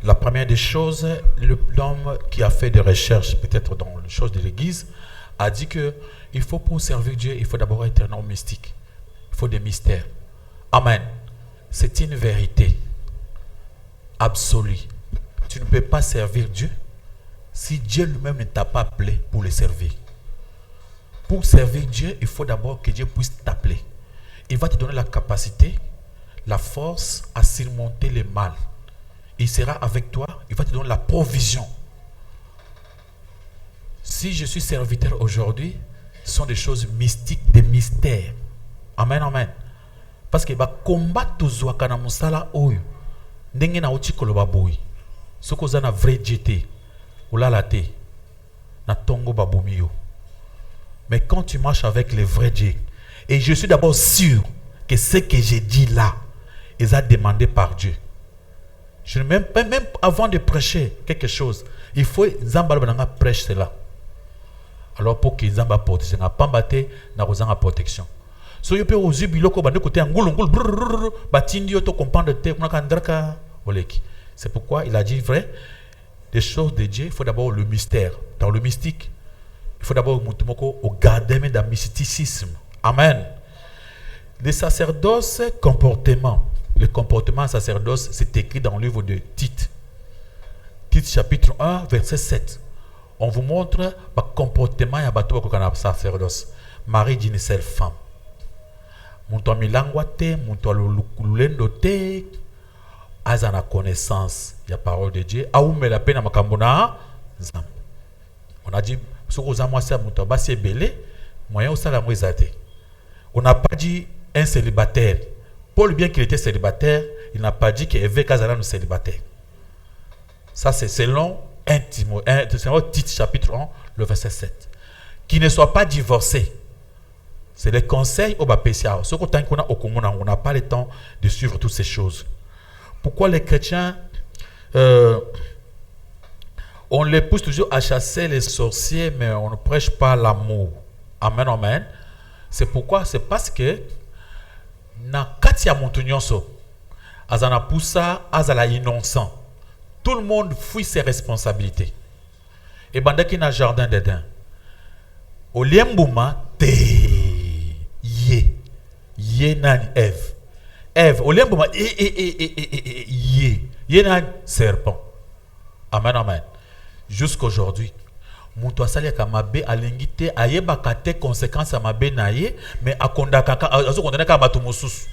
La première des choses, l'homme qui a fait des recherches peut-être dans les choses de l'église a dit que il faut pour servir Dieu, il faut d'abord être un homme mystique. Il faut des mystères. Amen. C'est une vérité absolue. Tu ne peux pas servir Dieu si Dieu lui-même ne t'a pas appelé pour le servir. Pour servir Dieu, il faut d'abord que Dieu puisse t'appeler. Il va te donner la capacité, la force à surmonter le mal. Il sera avec toi, il va te donner la provision. Si je suis serviteur aujourd'hui, ce sont des choses mystiques, des mystères. Amen, amen. Parce que combat tous wakana musala oyo. Ndenge na uchi koloba boy. Soko za na vrai Dieu ou la te. Na tongo babomiyo. Mais quand tu marches avec le vrai Dieu, et je suis d'abord sûr que ce que j'ai dit là, ils ont demandé par Dieu. Je ne même avant de prêcher quelque chose, il faut Zamba prêche cela. Alors pour que Zamba protection, n'a pas batté na rozanga protection. So you peut oser biloko bande côté ngulu ngulu batindi auto comprendre te kuna kandraka oleki. C'est pourquoi il a dit vrai des choses de Dieu, il faut d'abord le mystère. Dans le mystique, il faut d'abord mutumoko au garder dans le mysticisme. Amen. Le sacerdoce comportement. Le comportement sacerdoce, c'est écrit dans le livre de Tite. Tite chapitre 1, verset 7. On vous montre le comportement de sacerdoce. Marie d'une seule femme. Monto milangwate, monto lulendo te, azana connaissance de la parole de Dieu. Aoume la peine à makambona. On a dit, ce que vous avez dit, monto basi belé, moyen au salam wezate. On n'a pas dit un célibataire. Paul, bien qu'il était célibataire, il n'a pas dit qu'Évêque Azara nous célibataire. Ça, c'est selon Tite chapitre 1, le verset 7. Qu'il ne soit pas divorcé. C'est le conseil au Bapésia. Ce qu'on a au commun, on n'a pas le temps de suivre toutes ces choses. Pourquoi les chrétiens, on les pousse toujours à chasser les sorciers, mais on ne prêche pas l'amour. Amen, amen. C'est pourquoi, c'est parce que na kati ya montu nyonso azana poussa azala innocent. Tout le monde fuit ses responsabilités. Et bandaki na jardin d'Éden oliembuma te ye nani Ève oliembuma ye nani serpent. Amen amen. Jusqu'aujourd'hui Mutu asali ka mabe alingi te ayebaka te conséquence ya mabe na ye mais akondaka azokondana ka bato mosusu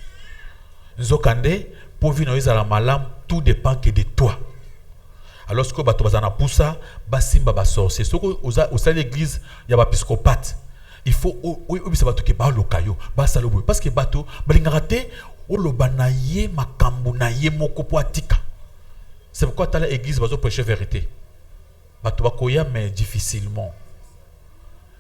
nzokande pour vino ezala malam tout dépend que de toi. Alors ce que bato bazana poussa basimba ba sorcier soko osali l'église ya ba psychopathe il faut obisa bato ke ba lokayo ba salobo parce que bato balingaka te oloba na ye makambo na ye moko po atika. C'est pourquoi ta l'église bazo prêcher vérité. Mais difficilement.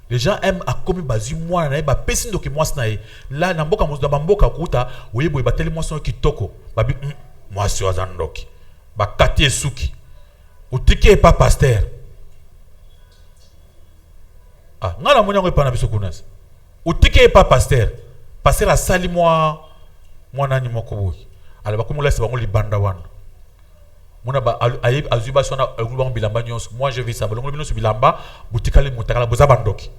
Les gens aiment à comme bazu moi na ba pesin doki moi na là na mboka mosda mboka kuta oyebo ba tele moi son kitoko ba bi moi sur azandoki ba kati esuki utike pas pasteur ah ngala monya ko pa na biso kunas utike pas pasteur passer la sali moi nani moko boy ala ba komo laisse ba ngoli banda wana. Moi je vis ça. Bilamba, boutikale mutakala bozabandoki.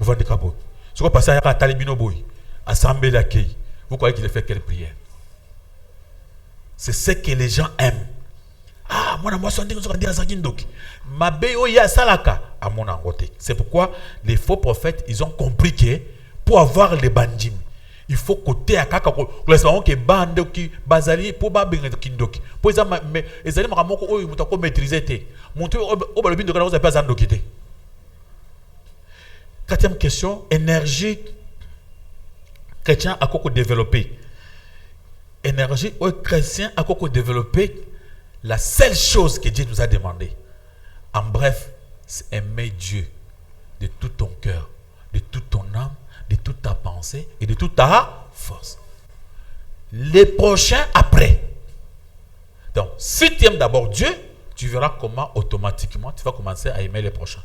Vous vendez kabo. Ce qu'on passe à Talibino boy, assemblée d'accueil. Vous croyez qu'il a fait quelle prière? C'est ce que les gens aiment. Ah, moi sonde nous dire zagindoki. Mabe oya salaka à mon angote. C'est pourquoi les faux prophètes, ils ont compris que pour avoir les bandits il faut côté à kaka ko laissons que bande qui bazali pour ba benga kindoki pour ça mais ezali makamoko oyo mutako maîtriser te monter au balobi de kana pas zandoki te. Quatrième question, énergie chrétien à quoi développer. Énergie au chrétien à quoi développer la seule chose que Dieu nous a demandé. En bref, c'est aimer Dieu de tout ton cœur, de toute ton âme, de toute ta pensée et de toute ta force. Les prochains après. Donc, si tu aimes d'abord Dieu, tu verras comment automatiquement tu vas commencer à aimer les prochains.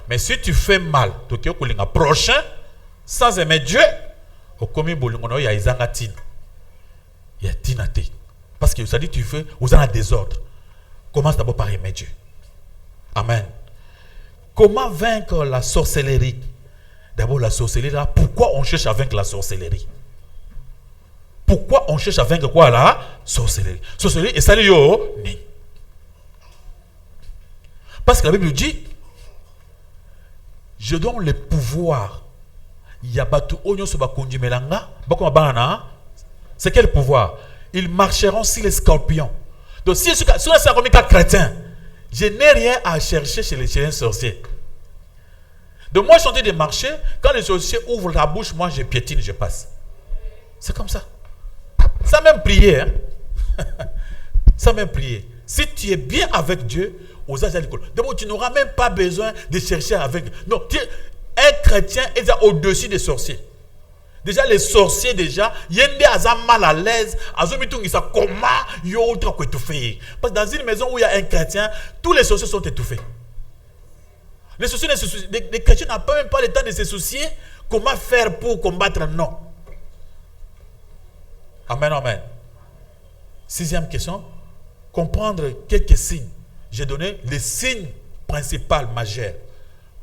Mais si tu fais mal, tu es prochain sans aimer Dieu, il y a Izangatine. Il y a Tinate. Parce que ça dit tu fais aux un désordre. Commence d'abord par aimer Dieu. Amen. Comment vaincre la sorcellerie? D'abord la sorcellerie là, pourquoi on cherche à vaincre la sorcellerie? Pourquoi on cherche à vaincre quoi là? Sorcellerie. Sorcellerie et ça dit yo ni. Parce que la Bible dit, je donne le pouvoir. Il y a batu onyo so bakonji melanga, bakoma banana. C'est quel pouvoir? Ils marcheront sur les scorpions. Donc si c'est comme un chrétien, je n'ai rien à chercher chez un sorcier. Donc moi je suis en train de marcher, quand les sorciers ouvrent la bouche, moi je piétine, je passe. C'est comme ça. Sans même prier. Hein? Sans même prier. Si tu es bien avec Dieu, aux âges à l'école, d'abord tu n'auras même pas besoin de chercher avec. Non, un chrétien est au-dessus des sorciers. Déjà les sorciers déjà, yende aza mal à l'aise, azomitung isa comment yo autre ko étouffé. Parce que dans une maison où il y a un chrétien, tous les sorciers sont étouffés. Les sorciers, les chrétiens n'ont même pas le temps de se soucier comment faire pour combattre non. Amen, amen. Sixième question, comprendre quelques signes. J'ai donné les signes principaux majeurs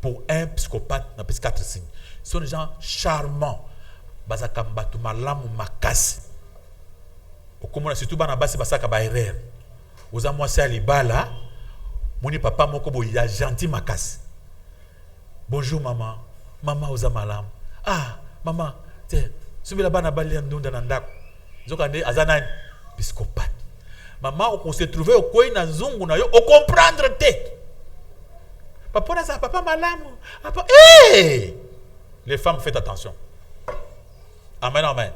pour un psychopathe. On appelle 4 signes. Ce sont des gens charmants. Bazaka mbatu malamu makasi. Okomona surtout bana basi basaka ba erreur. Oza mwasi alibala, moni papa moko bo ya gentil makasi. Bonjour maman. Maman oza malamu. Ah, maman, tiens, subila bana bali ndunda na ndako. Zokande azana psychopathe. Maman on se trouver au koi na zungu na yo, o comprendre te. Papa na sa papa malamu. Papa, hey! Les femmes faites attention. Amen, amen.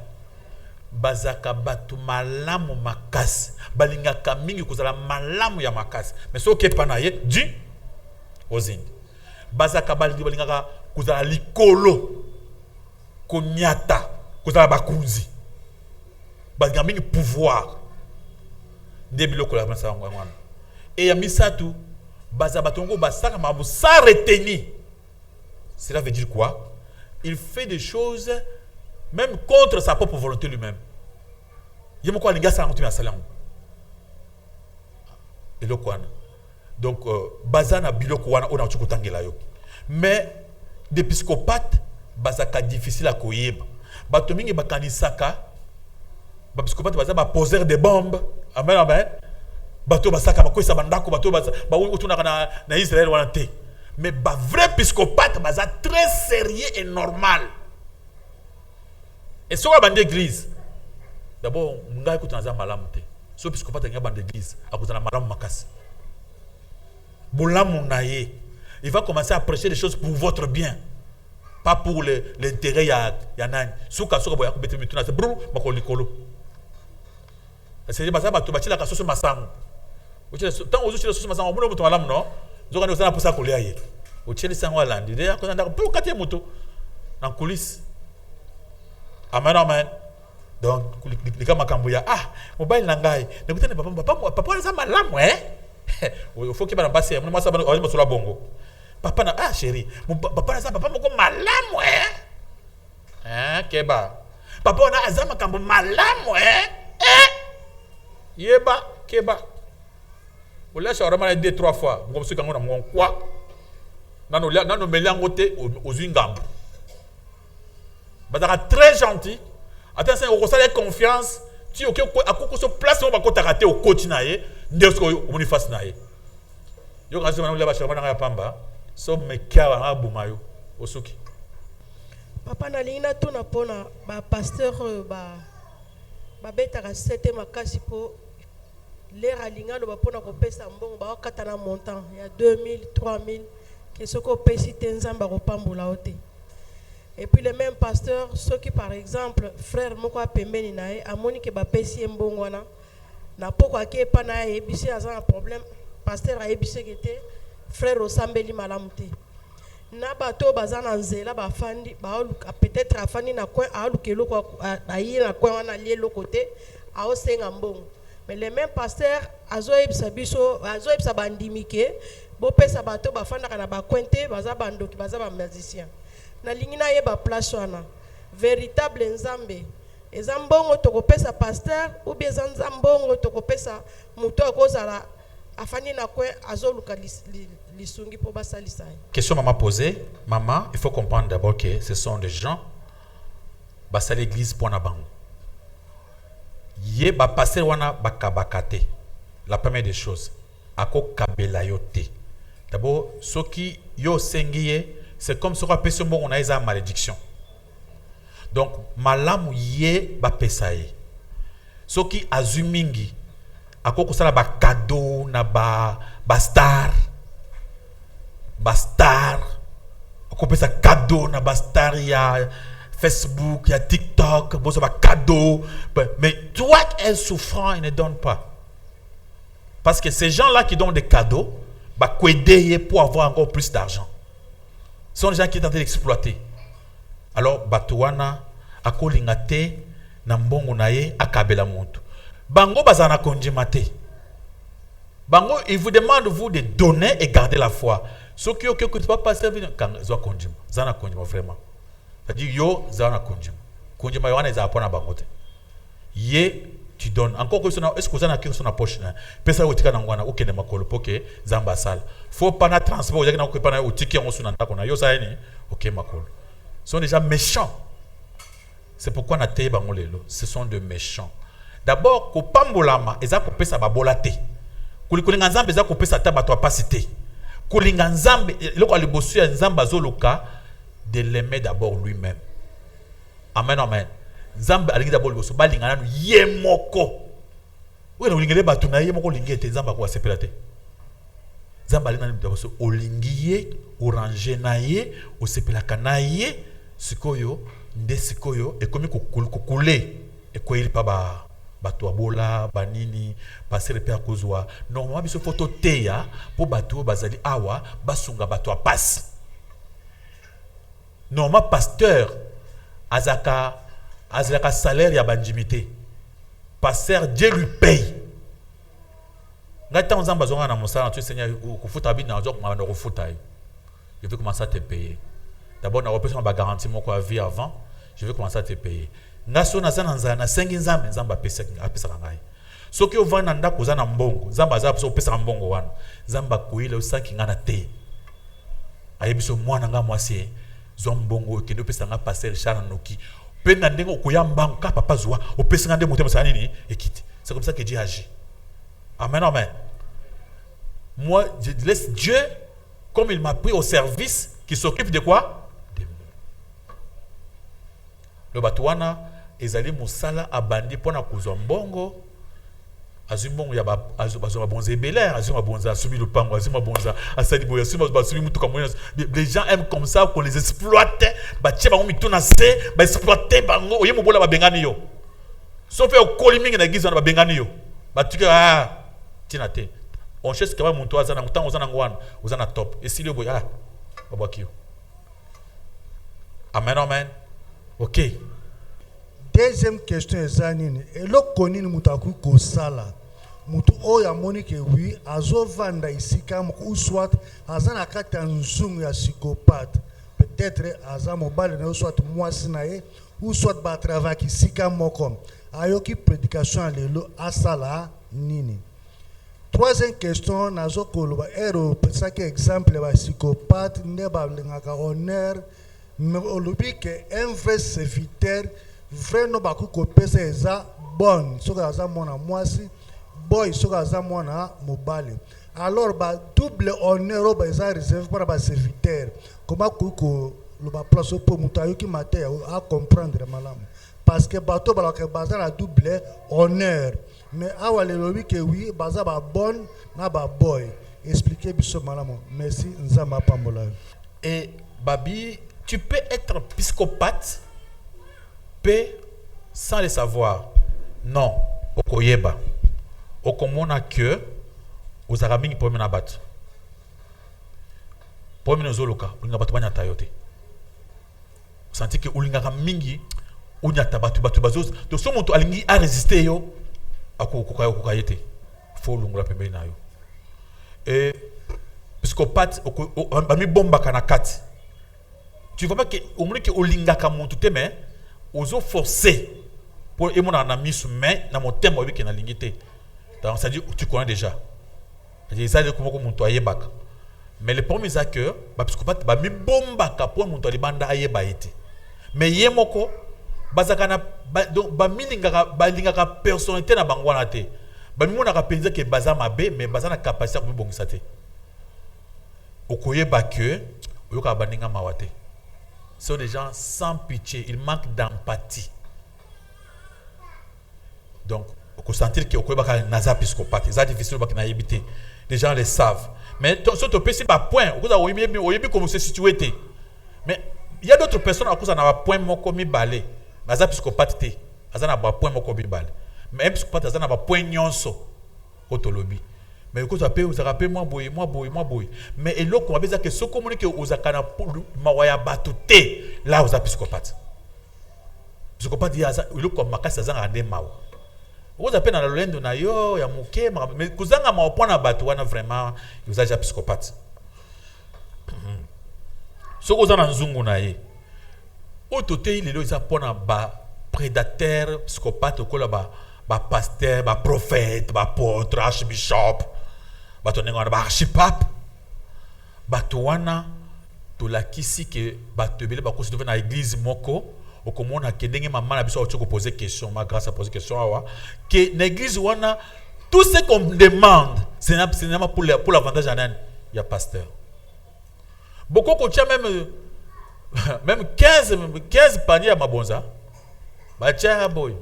Bazaka batu malamu makasi. Balingaka mingi kozala malamu ya makasi. Mais so ke panaye di ozindi. Bazaka balingaka kozala likolo. Konyata. Kozala bakunzi. Bazaka mingi pouvoir. Ndebilo kola bansa ngwana. Et ya misatu bazaka batongo basaka mabu sans retenir. Cela veut dire quoi? Il fait des choses même contre sa propre volonté lui-même. Il y a quoi les gars ça continue à salam. Et le quoi. Donc bazana biloko wana ona chukutangela yo. Mais des psychopathes bazaka difficile à koyeba. Bato mingi bakanisaka ba psychopathe baza ba poser des bombes. Amen amen. Bato basaka bakoisa bandako bato ba utuna na Israël wana te. Mais ba vrai psychopathe baza très sérieux et normal. Et sur la bande d'église, d'abord, on a écouté dans malam te. So psychopathe dans la bande d'église, à cause de la malam makasi. Boulam naye, il va commencer à prêcher des choses pour votre bien, pas pour l'intérêt ya nan. Souka souka boya kubete mituna c'est brou makolikolo. C'est dire basa batu bachila kasoso masango. Tant aux autres masango, on peut malam non. Zoka ne osana pour ça kolia ye. O cheli sango alandi, de ko ndaka pour katé moto en coulisses. Amen, amen. Donc, les gars makambuya, ah, mobile nangai. Donc, papa na malamu, il faut qu'il va passer. Moi, ça va sur la bongo. Papa na, ah, chérie, papa na papa moko malamu, keba. Papa na azama kambo malamu, yeba, keba. Vous laissez vraiment 2-3 fois. Comme ce qu'on a mon quoi. Nano melangote aux ingambo. Bazaka très gentil. Attention, on reçoit confiance. Tu ok à quoi se place on va côté rater au quotidien. Ndesko on y face naé. Yo kazi mana leba shamba na pamba. So meka na bumayo osoki. Papa na lina to na pona ba pasteur ba betaka 7e makasi po l'air alingano ba pona ko pesa mbongo ba kata na montant ya 2000 3000 ke soko pesi tenzamba ko pambola ote. Et puis le même pasteur, ceux qui par exemple, frère moko pembeni nae, amoni ke ba pesi mbongo wana, na poko ke pa na ebisi aza un problème, pasteur a ebisi kete frère osambeli malamu te. na bato baza na nzela bafandi peut-être afandi na coin aluka eloko aye na coin wana alie eloko te aosenga mbongo. Mais le même pasteur azoyebisa biso azoyebisa bandimi ke bopesa bato bafandaka na bacoin te baza bandoki baza bamusicien. Nalingi nayeba place wana véritable nzambe eza mbongo tokopesa pasteur ou bien eza mbongo tokopesa moto akozala afandi na coin azoluka lisungi po basalisa. Question maman posée. Maman, il faut comprendre d'abord que ce sont des gens basa l'église pour na bango. Yé ba passer wana bakabakate. La première des choses, ako kabela yote. D'abord, ce qui yo sengiye, c'est comme ce qu'on appelle ce mot on a esa malédiction. Donc malamu yé ba pesaye. Ce qui azumingi ako kusala ba cadeau na ba star. Bastar, on peut ça cadeau na bastar, il y a Facebook, il y a TikTok, bon ça va cadeau. Mais toi qui es souffrant, il ne donne pas. Parce que ces gens-là qui donnent des cadeaux, bah aider pour avoir encore plus d'argent. Ce sont des gens qui tentent d'exploiter. Alors batuana akolingate na mbongo naye akabela muntu. Bango bazana konjimate. Bango, il vous demande vous de donner et garder la foi. Ceux qui ont quelque chose pas passer quand ils ont conduit, zana conduit vraiment. C'est-à-dire yo zana conduit. Conduit mais on est à point à bangote. Yé tu donnes encore que est-ce que vous en avez quelque chose dans poche là. Pesa otika nangwana OK de makolo poke zamba sale. Faut pas na transport, il y a que pas na otiki on sous nanta kona yo ça ni OK makolo. Ce sont déjà méchants. C'est pourquoi na teye bango lelo, ce sont de méchants. D'abord ko pambolama eza ko pesa babolate. Kulinga nzambe eza ko pesa ta bato apacité. Kulinga nzambe loko alibosu ya nzamba zoloka de l'aimer d'abord lui-même. Amen amen. Nzambe alingi d'abord libosu balinga nanu ye moko. Wena ulingele batu na ye moko lingi ete nzamba ko asepela te. Nzamba alinga nanu d'abord olingi ye, orange na ye, osepelaka na ye, sikoyo nde sikoyo ekomi kokule ekoyeli pa ba bato abola banini passer pe akozwa normalement biso photo teya po bato bazali awa basunga bato apasi normalement pasteur azaka salaire ya banjimité pasteur Dieu lui paye ngata nzamba zonga na mosala tu seigneur kufuta bina nzo ko ngana kufuta je vais commencer à te payer d'abord na repose ma garantie moko à vie avant je vais commencer à te payer. Ngaso na zananza na sengi nzambe nzamba pesa ngai. Soki ovana ndako za na mbongo, nzamba za pesa mbongo wana. Nzamba kuile usaki ngana te. Ayebiso mwana nga mwasi zo mbongo kendo pesa nga passer chana noki. Pena ndengo kuyamba ka papa zwa, opesa ngande motema sa nini ekiti. C'est comme ça que Dieu agit. Amen amen. Moi je laisse Dieu comme il m'a pris au service qui s'occupe de quoi? Le batuana ezali musala abandi pona kuzwa mbongo azumbongo ya bazwa bonza ebelaire azuma bonza asubi le pango azuma bonza asali boya asubi mutuka moya. Les gens aiment comme ça qu'on les exploite ba tie bango mituna se ba exploiter bango oye mobola ba bengani yo sauf au kolimingi na gizo na ba bengani yo batuka tina te on cherche kama muntu azana mutango azana ngwana uzana top esili boya babakio. Amen amen. OK. Deuxième question ezanini eloko nini mutaku kosala mutu oya moni ke oui azovanda isika ou soit azana kati ya nzungu ya psychopathe peut-être aza mobile na soit mwasi na ye ou soit ba travail ki sika moko ayoki prédication lelo asala nini. Troisième question nazo koloba ero ça que exemple ba psychopathe ne ba lingaka honneur mais olobi que un vrai serviteur vraiment baku ko pesa eza bonne soka aza mona mwasi boy soka aza mona mobile alors ba double honneur ba eza réservé pour ba serviteur comment ko le ba place pour mutayo ki maté à comprendre malamu parce que bato ba ka baza la double honneur mais awale lobi que oui baza ba bonne na ba boy expliquer biso malamu merci nzamba pambola. Et babi tu peux être psychopathe, sans le savoir. Non, okoyeba. Okomona que aux arabes qui peuvent nabat. Pour nous zoloka, ulinga batu banyata yote. Senti que ulinga mingi unyata batu bazos. Donc so moto alingi a résister yo ako yete. Faut lungula pembeni na yo. Et psychopathe bami bomba kana kati. Tu vois pas que au moins que ulinga ka montu te mais ozo forcer pour et mon ami sous main na mon thème obi ke na lingité. Donc ça dit tu connais déjà. C'est ça de comment montu ayebaka. Mais le premier c'est que ba psychopathe ba mi bomba ka pour montu libanda ayeba été. Mais yemoko bazaka na donc ba milinga ba linga ka personnalité na bangwana te. Ba mi mona ka penza ke baza mabe mais baza na capacité ko bongisa te. Okoyeba que oyoka baninga mawate. Ce sont des gens sans pitié, ils manquent d'empathie. Donc, on peut sentir qu'il y a un psychopathe. C'est difficile de éviter. Les gens le savent. Mais ce n'est pas point. On peut comment se situer. Mais il y a d'autres personnes qui ont un point comme balé. Mais un psychopathe, ils ont un point comme balé. Mais un psychopathe, ils ont un point nyonso. Autolobie. Mais vous rappelez moi boy. Mais et l'autre on va dire que ce communiqué aux akana mawaya batute là aux psychopathes. Psychopathe dit ça l'autre comme makasa za ande mawa. Vous appelez dans le lendo na yo ya muke mais kuzanga ma point na batu wana vraiment vous êtes psychopathe. Ce que vous en nzungu na ye. Otote il est là pona ba prédateur psychopathe ko là ba pasteur, ba prophète, ba apôtre, archbishop. Bato nenga ba archipape bato wana to la kisi que bato bele ba konsidérer na église moko okomona ke ndenge maman na biso ko poser question ma grâce à poser question awa que na église wana tout ce qu'on demande c'est pour l'avantage anan il y a pasteur beaucoup ko tia même 15 paniers à mabonza bacha boy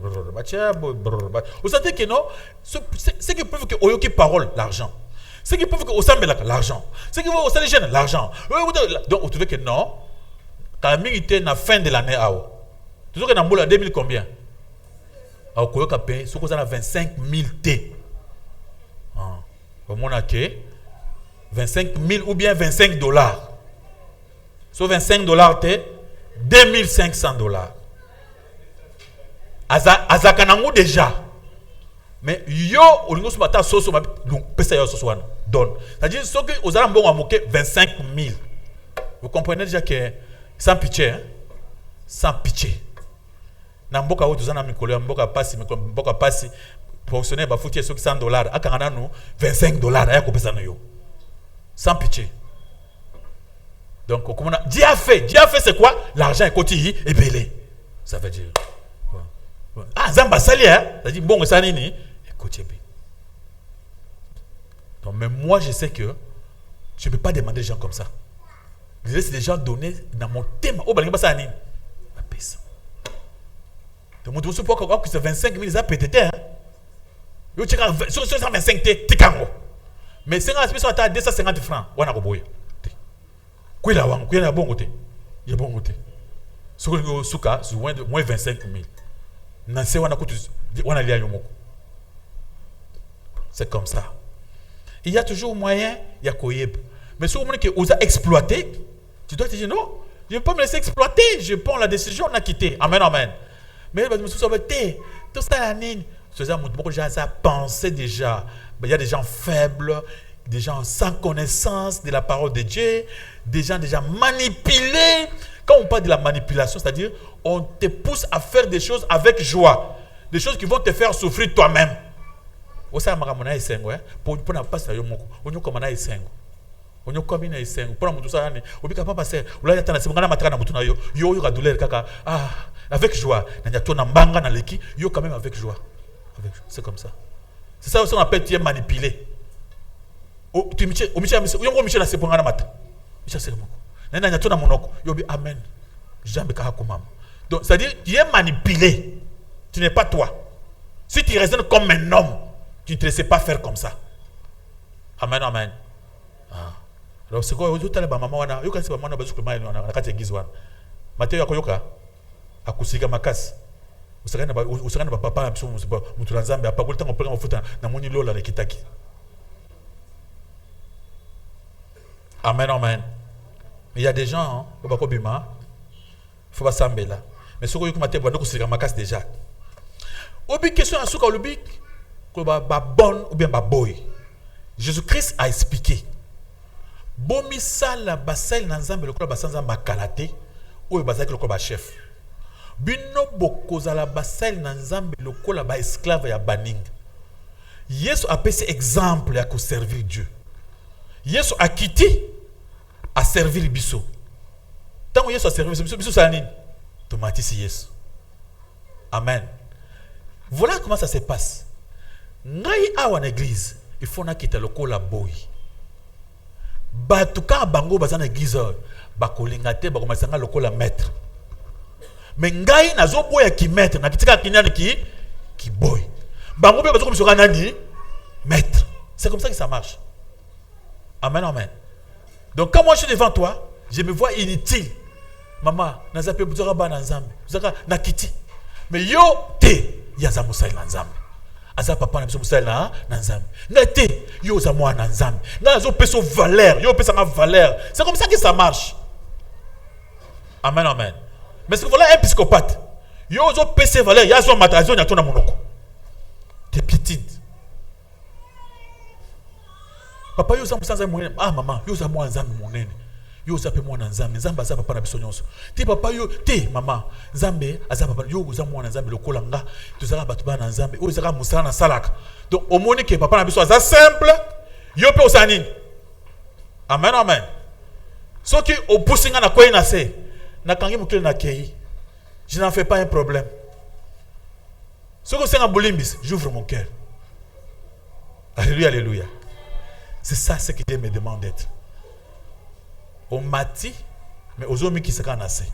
vous sentez que non c'est que peuvent que oyoki parole l'argent. C'est qui peuvent que au Sambelaka l'argent. C'est qui vont au Saint-Jean l'argent. Donc vous trouvez que non. Quand militaire na fin de l'année toujours que dans moula 2000 combien? Au Koyoka paye ce qu'on a 25 000 T. Au monde a que 25 000 ou bien 25 $. Sur 25 $ T 2500 $. Azakanangu déjà. Mais yo olingo subata soso ma pesa yo soso wana donne. C'est-à-dire ce que aux arambons a moqué 25 000. Vous comprenez déjà que sans pitié hein? Sans pitié. Na mboka wo tozana mikolo mboka pasi fonctionnaire ba fouti so $100 akangana no 25 $ ya ko pesa no yo. Sans pitié. Donc comment Dieu a fait c'est quoi? L'argent est côté et belé. Ça veut dire ah zamba sali hein? C'est-à-dire bon ça nini écoutez bien. Donc mais moi je sais que je ne peux pas demander des gens comme ça. Je laisse les gens donner dans mon thème. Oh ben ça nini. Ma pèse. Donc mon dossier pourquoi que c'est 25 000 ça peut-être hein. Yo check sur 125 T tikango. Mais 50 000 à 250 francs. Wana ko boya. Quoi là wangu, quoi na bon côté. Il y a bon côté. Sur le souka, sur moins 25 000. C'est comme ça. Il y a toujours moyen, il y a koyeb. Mais si vous voulez que vous avez exploité, tu dois te dire non, je ne peux pas me laisser exploiter, je prends la décision, on a quitté. Amen, amen. Mais tout ça, beaucoup de gens pensaient déjà. Il y a des gens faibles, des gens sans connaissance de la parole de Dieu, des gens déjà manipulés. Quand on parle de la manipulation, c'est-à-dire on te pousse à faire des choses avec joie, des choses qui vont te faire souffrir toi-même. Pour ne pas ça, on y comme isengo. On y comme une isengo. Pour nous ça, on ne peut pas passer. On l'a dit, c'est mon amatra na mutuna yo yo ka douleur kaka. Ah, avec joie. Nanya to na mbanga na leki, yo quand même avec joie. C'est comme ça. C'est ça aussi on appelle tu es manipulé. Oh, tu Michel, o Michel, yo Michel na seponga na mata. Michel c'est mon. Nanya to na monoko, yo bi amen. Jambe ka komam. Donc c'est-à-dire tu es manipulé. Tu n'es pas toi. Si tu raisonnes comme un homme, tu ne te laisses pas faire comme ça. Amen, amen. Ah. Alors c'est quoi aujourd'hui maman wana, yo kasi maman na bazuku mai na kati église wana. Mateo akoyoka akusika makasi. Usakana ba papa mutu na Nzambe apa kolita ngopeka mafuta na moni lola lekitaki. Amen, amen. Il y a des gens, il faut pas s'embêter là. Mais ce que vous avez dit, c'est que déjà. Obi question à ce que le bic, que bon ou bien boy. Jésus-Christ a expliqué. Bomi sala basel nanzambe le club basanza makalate ou basaki le club chef. Bino bokoza la basel nanzambe le club ba esclave ya baning. Yesu a passé exemple à servir Dieu. Yesu a quitté à servir biso. Tant que Yesu a servi biso ça nini? Tomatisi Yesu. Amen. Voilà comment ça se passe. Ngai awa na église, il faut na quitter le kola boy. Batuka bango bazana église ba kolinga te ba komasanga le kola maître. Mais ngai nazo boya ki maître na kitika kinyani ki boy. Bango be bazoko misoko nani maître. C'est comme ça que ça marche. Amen, amen. Donc quand moi je suis devant toi, je me vois inutile. Maman, nazape buzaka ba na nzambe. Buzaka na kiti. Mais yo te yaza musali na nzambe. Aza papa na biso musali na nzambe. Na te yo za moi na nzambe. Na zo peso valeur, yo pesa nga valeur. C'est comme ça que ça marche. Amen, amen. Mais c'est que voilà un psychopathe. Yo zo peso valeur, ya zo matazo na tona monoko. T'es petite. Papa yo za musanza monene. Ah maman, yo za moi nzambe monene. Yo za pe moi na nzambe, nzambe aza papa na biso nyonso. Ti papa yo, te maman, nzambe aza papa yo za moi na nzambe lokola nga, tozaka batu ba na nzambe, o zaka musala na salaka. Donc au moni que papa na biso aza simple, yo pe osanini. Amen, amen. Soki au pusinga na koyi na se, na kangi mukile na kei. Je n'en fais pas un problème. Soki osenga bolimbis, j'ouvre mon cœur. Alléluia, alléluia. C'est ça ce que Dieu me demande d'être. On mati, mais aux hommes qui se canasent.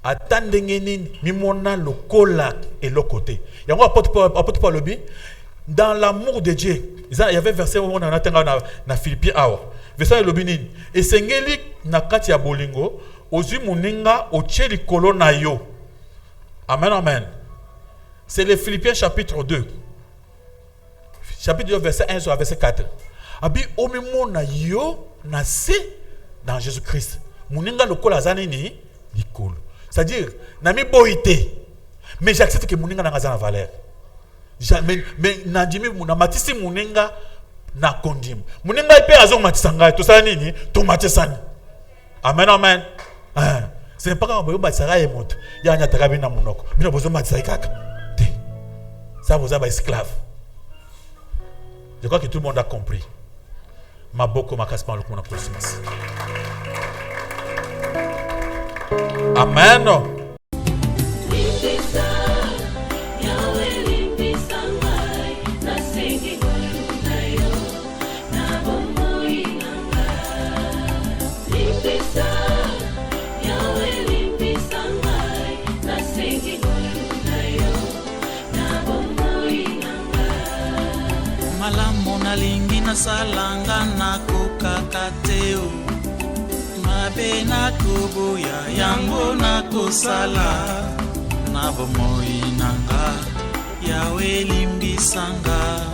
Attendez, mimona le cola et le côté. Il y a un apôtre Paul lobby. Dans l'amour de Dieu, il y avait un verset où on a atteint na Philippiens awa. Verset lobby nini. Et sengeli na kati ya bolingo, ozu muninga ocheli kolona yo. Amen, amen. C'est le Philippiens chapitre 2. Chapitre 2, verset 1 sur verset 4. Abi omimona yo nase dans Jésus-Christ. Muninga lokola zanini likolo. C'est-à-dire nami boité. Mais j'accepte que muninga na ngazana valeur. Mais nandimi na matisi muninga na kondim. Muninga ipe azong matisanga to sa nini to matisani. Amen, amen. Ce n'est pas comme boyo batisanga e moto. Ya nya takabi na munoko. Bino bozo matisa ikaka. Te. Ça vous a esclave. Je crois que tout le monde a compris. Maboko makaspa le kuna Christmas. Amen. Malamu nalingi nasalanga nakokaka te o. Mabe nakoboya yango nakosala na bomoi nanga yawe limbisanga.